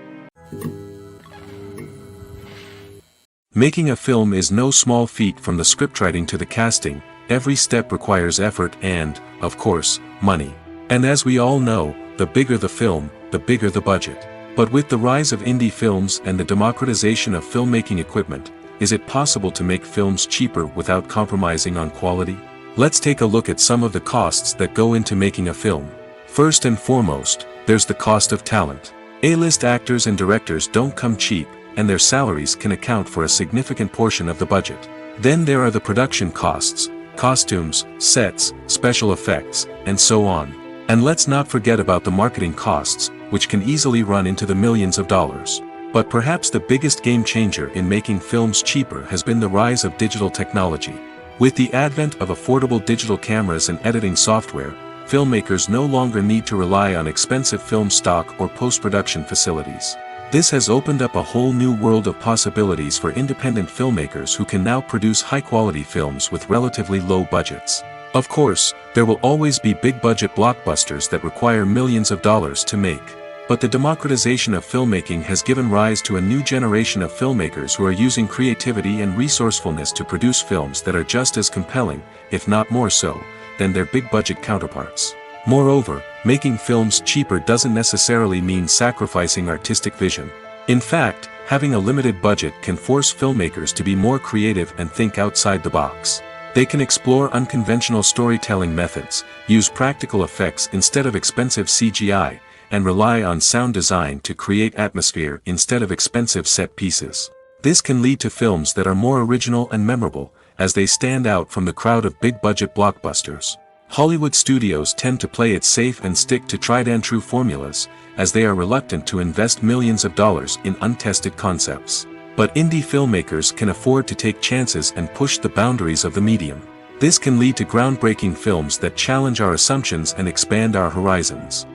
Making a film is no small feat. From the scriptwriting to the casting, every step requires effort and, of course, money. And as we all know, the bigger the film, the bigger the budget. But with the rise of indie films and the democratization of filmmaking equipment, is it possible to make films cheaper without compromising on quality? Let's take a look at some of the costs that go into making a film. First and foremost, there's the cost of talent. A-list actors and directors don't come cheap, and their salaries can account for a significant portion of the budget. Then there are the production costs, costumes, sets, special effects, and so on. And let's not forget about the marketing costs, which can easily run into the millions of dollars. But perhaps the biggest game changer in making films cheaper has been the rise of digital technology. With the advent of affordable digital cameras and editing software, filmmakers no longer need to rely on expensive film stock or post-production facilities. This has opened up a whole new world of possibilities for independent filmmakers who can now produce high-quality films with relatively low budgets. Of course, there will always be big-budget blockbusters that require millions of dollars to make. But the democratization of filmmaking has given rise to a new generation of filmmakers who are using creativity and resourcefulness to produce films that are just as compelling, if not more so, than their big-budget counterparts. Moreover, making films cheaper doesn't necessarily mean sacrificing artistic vision. In fact, having a limited budget can force filmmakers to be more creative and think outside the box. They can explore unconventional storytelling methods, use practical effects instead of expensive CGI, and rely on sound design to create atmosphere instead of expensive set pieces. This can lead to films that are more original and memorable, as they stand out from the crowd of big-budget blockbusters. Hollywood studios tend to play it safe and stick to tried-and-true formulas, as they are reluctant to invest millions of dollars in untested concepts. But indie filmmakers can afford to take chances and push the boundaries of the medium. This can lead to groundbreaking films that challenge our assumptions and expand our horizons.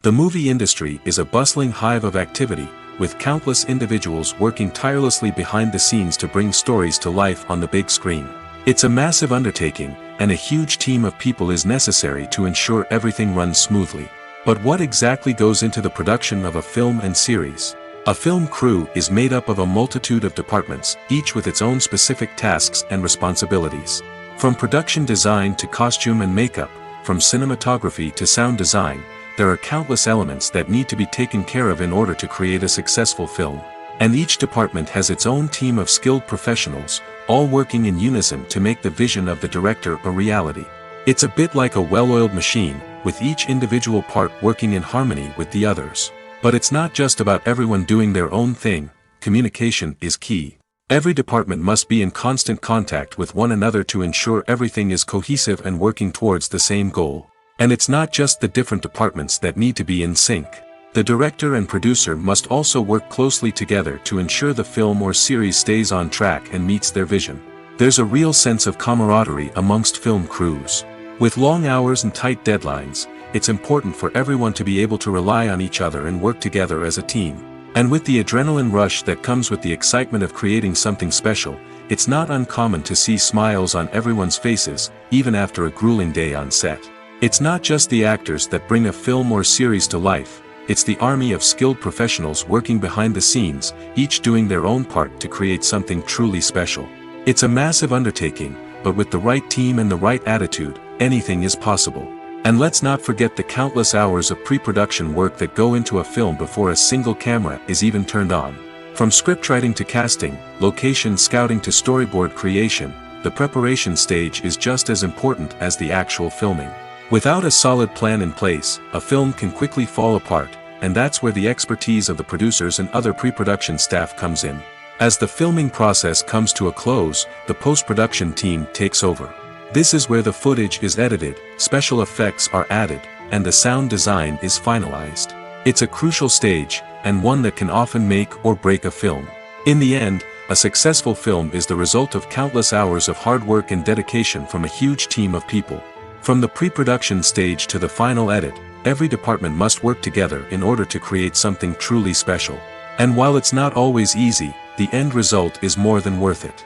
The movie industry is a bustling hive of activity, with countless individuals working tirelessly behind the scenes to bring stories to life on the big screen. It's a massive undertaking, and a huge team of people is necessary to ensure everything runs smoothly. But what exactly goes into the production of a film and series? A film crew is made up of a multitude of departments, each with its own specific tasks and responsibilities. From production design to costume and makeup, from cinematography to sound design, there are countless elements that need to be taken care of in order to create a successful film. And each department has its own team of skilled professionals, all working in unison to make the vision of the director a reality. It's a bit like a well-oiled machine, with each individual part working in harmony with the others. But it's not just about everyone doing their own thing. Communication is key. Every department must be in constant contact with one another to ensure everything is cohesive and working towards the same goal. And it's not just the different departments that need to be in sync. The director and producer must also work closely together to ensure the film or series stays on track and meets their vision. There's a real sense of camaraderie amongst film crews. With long hours and tight deadlines, it's important for everyone to be able to rely on each other and work together as a team. And with the adrenaline rush that comes with the excitement of creating something special, it's not uncommon to see smiles on everyone's faces, even after a grueling day on set. It's not just the actors that bring a film or series to life. It's the army of skilled professionals working behind the scenes, each doing their own part to create something truly special. It's a massive undertaking, but with the right team and the right attitude, anything is possible. And let's not forget the countless hours of pre-production work that go into a film before a single camera is even turned on. From scriptwriting to casting, location scouting to storyboard creation, the preparation stage is just as important as the actual filming. Without a solid plan in place, a film can quickly fall apart, and that's where the expertise of the producers and other pre-production staff comes in. As the filming process comes to a close, the post-production team takes over. This is where the footage is edited, special effects are added, and the sound design is finalized. It's a crucial stage, and one that can often make or break a film. In the end, A successful film is the result of countless hours of hard work and dedication from a huge team of people. From the pre-production stage to the final edit, every department must work together in order to create something truly special. And while it's not always easy, the end result is more than worth it.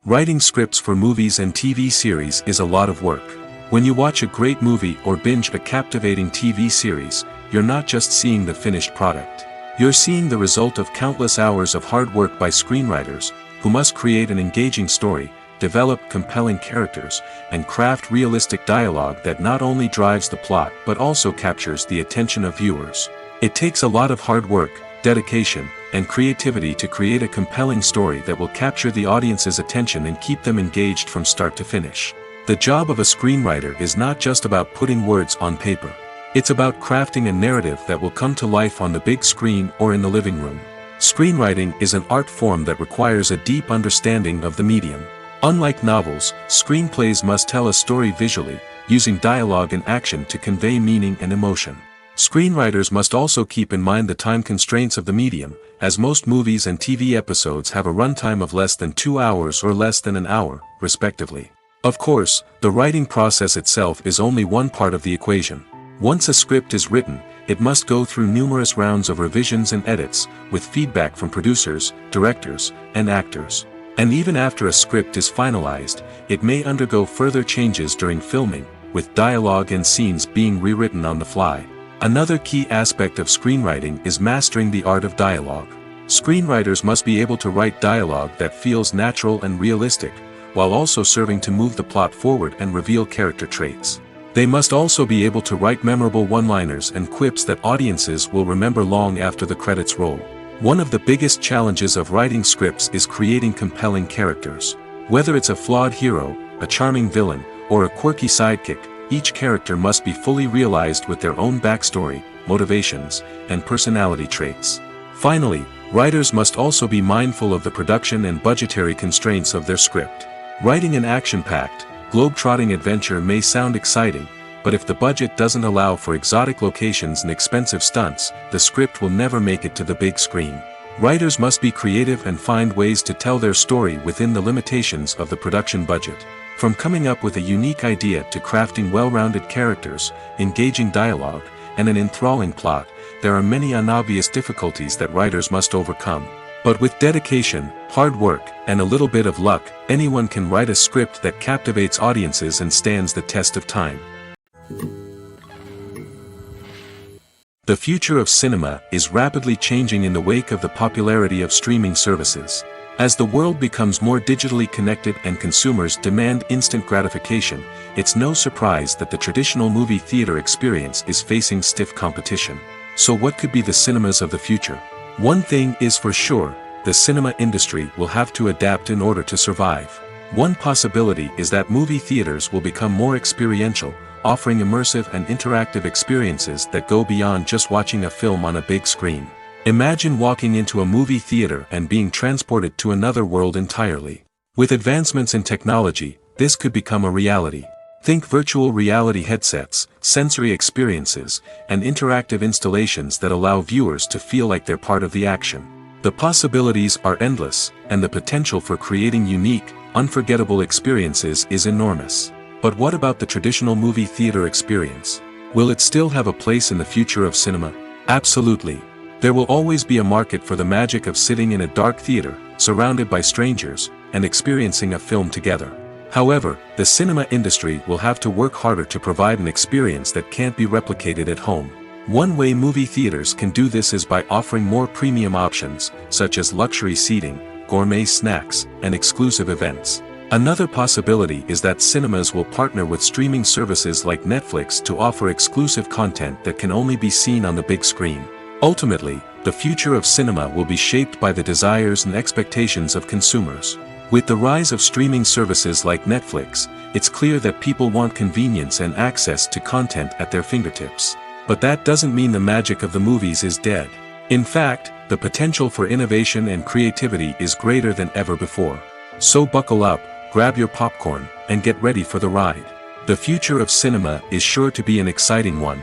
Writing scripts for movies and TV series is a lot of work. When you watch a great movie or binge a captivating TV series, you're not just seeing the finished product. You're seeing the result of countless hours of hard work by screenwriters, who must create an engaging story, develop compelling characters, and craft realistic dialogue that not only drives the plot but also captures the attention of viewers. It takes a lot of hard work, dedication, and creativity to create a compelling story that will capture the audience's attention and keep them engaged from start to finish. The job of a screenwriter is not just about putting words on paper. It's about crafting a narrative that will come to life on the big screen or in the living room. Screenwriting is an art form that requires a deep understanding of the medium. Unlike novels, screenplays must tell a story visually, using dialogue and action to convey meaning and emotion. Screenwriters must also keep in mind the time constraints of the medium, as most movies and TV episodes have a runtime of less than 2 hours or less than an hour, respectively. Of course, the writing process itself is only one part of the equation. Once a script is written, it must go through numerous rounds of revisions and edits, with feedback from producers, directors, and actors. And even after a script is finalized, it may undergo further changes during filming, with dialogue and scenes being rewritten on the fly. Another key aspect of screenwriting is mastering the art of dialogue. Screenwriters must be able to write dialogue that feels natural and realistic, while also serving to move the plot forward and reveal character traits. They must also be able to write memorable one-liners and quips that audiences will remember long after the credits roll. One of the biggest challenges of writing scripts is creating compelling characters. Whether it's a flawed hero, a charming villain, or a quirky sidekick, each character must be fully realized with their own backstory, motivations, and personality traits. Finally, writers must also be mindful of the production and budgetary constraints of their script. Writing an action-packed, globe-trotting adventure may sound exciting, but if the budget doesn't allow for exotic locations and expensive stunts, the script will never make it to the big screen. Writers must be creative and find ways to tell their story within the limitations of the production budget. From coming up with a unique idea to crafting well-rounded characters, engaging dialogue, and an enthralling plot, there are many unobvious difficulties that writers must overcome. But with dedication, hard work, and a little bit of luck, anyone can write a script that captivates audiences and stands the test of time. The future of cinema is rapidly changing in the wake of the popularity of streaming services. As the world becomes more digitally connected and consumers demand instant gratification, it's no surprise that the traditional movie theater experience is facing stiff competition. So what could be the cinemas of the future? One thing is for sure, the cinema industry will have to adapt in order to survive. One possibility is that movie theaters will become more experiential, offering immersive and interactive experiences that go beyond just watching a film on a big screen. Imagine walking into a movie theater and being transported to another world entirely. With advancements in technology, this could become a reality. Think virtual reality headsets, sensory experiences, and interactive installations that allow viewers to feel like they're part of the action. The possibilities are endless, and the potential for creating unique, unforgettable experiences is enormous. But what about the traditional movie theater experience? Will it still have a place in the future of cinema? Absolutely. There will always be a market for the magic of sitting in a dark theater, surrounded by strangers, and experiencing a film together. However, the cinema industry will have to work harder to provide an experience that can't be replicated at home. One way movie theaters can do this is by offering more premium options, such as luxury seating, gourmet snacks, and exclusive events. Another possibility is that cinemas will partner with streaming services like Netflix to offer exclusive content that can only be seen on the big screen. Ultimately, the future of cinema will be shaped by the desires and expectations of consumers. With the rise of streaming services like Netflix, it's clear that people want convenience and access to content at their fingertips. But that doesn't mean the magic of the movies is dead. In fact, the potential for innovation and creativity is greater than ever before. So buckle up, grab your popcorn, and get ready for the ride. The future of cinema is sure to be an exciting one.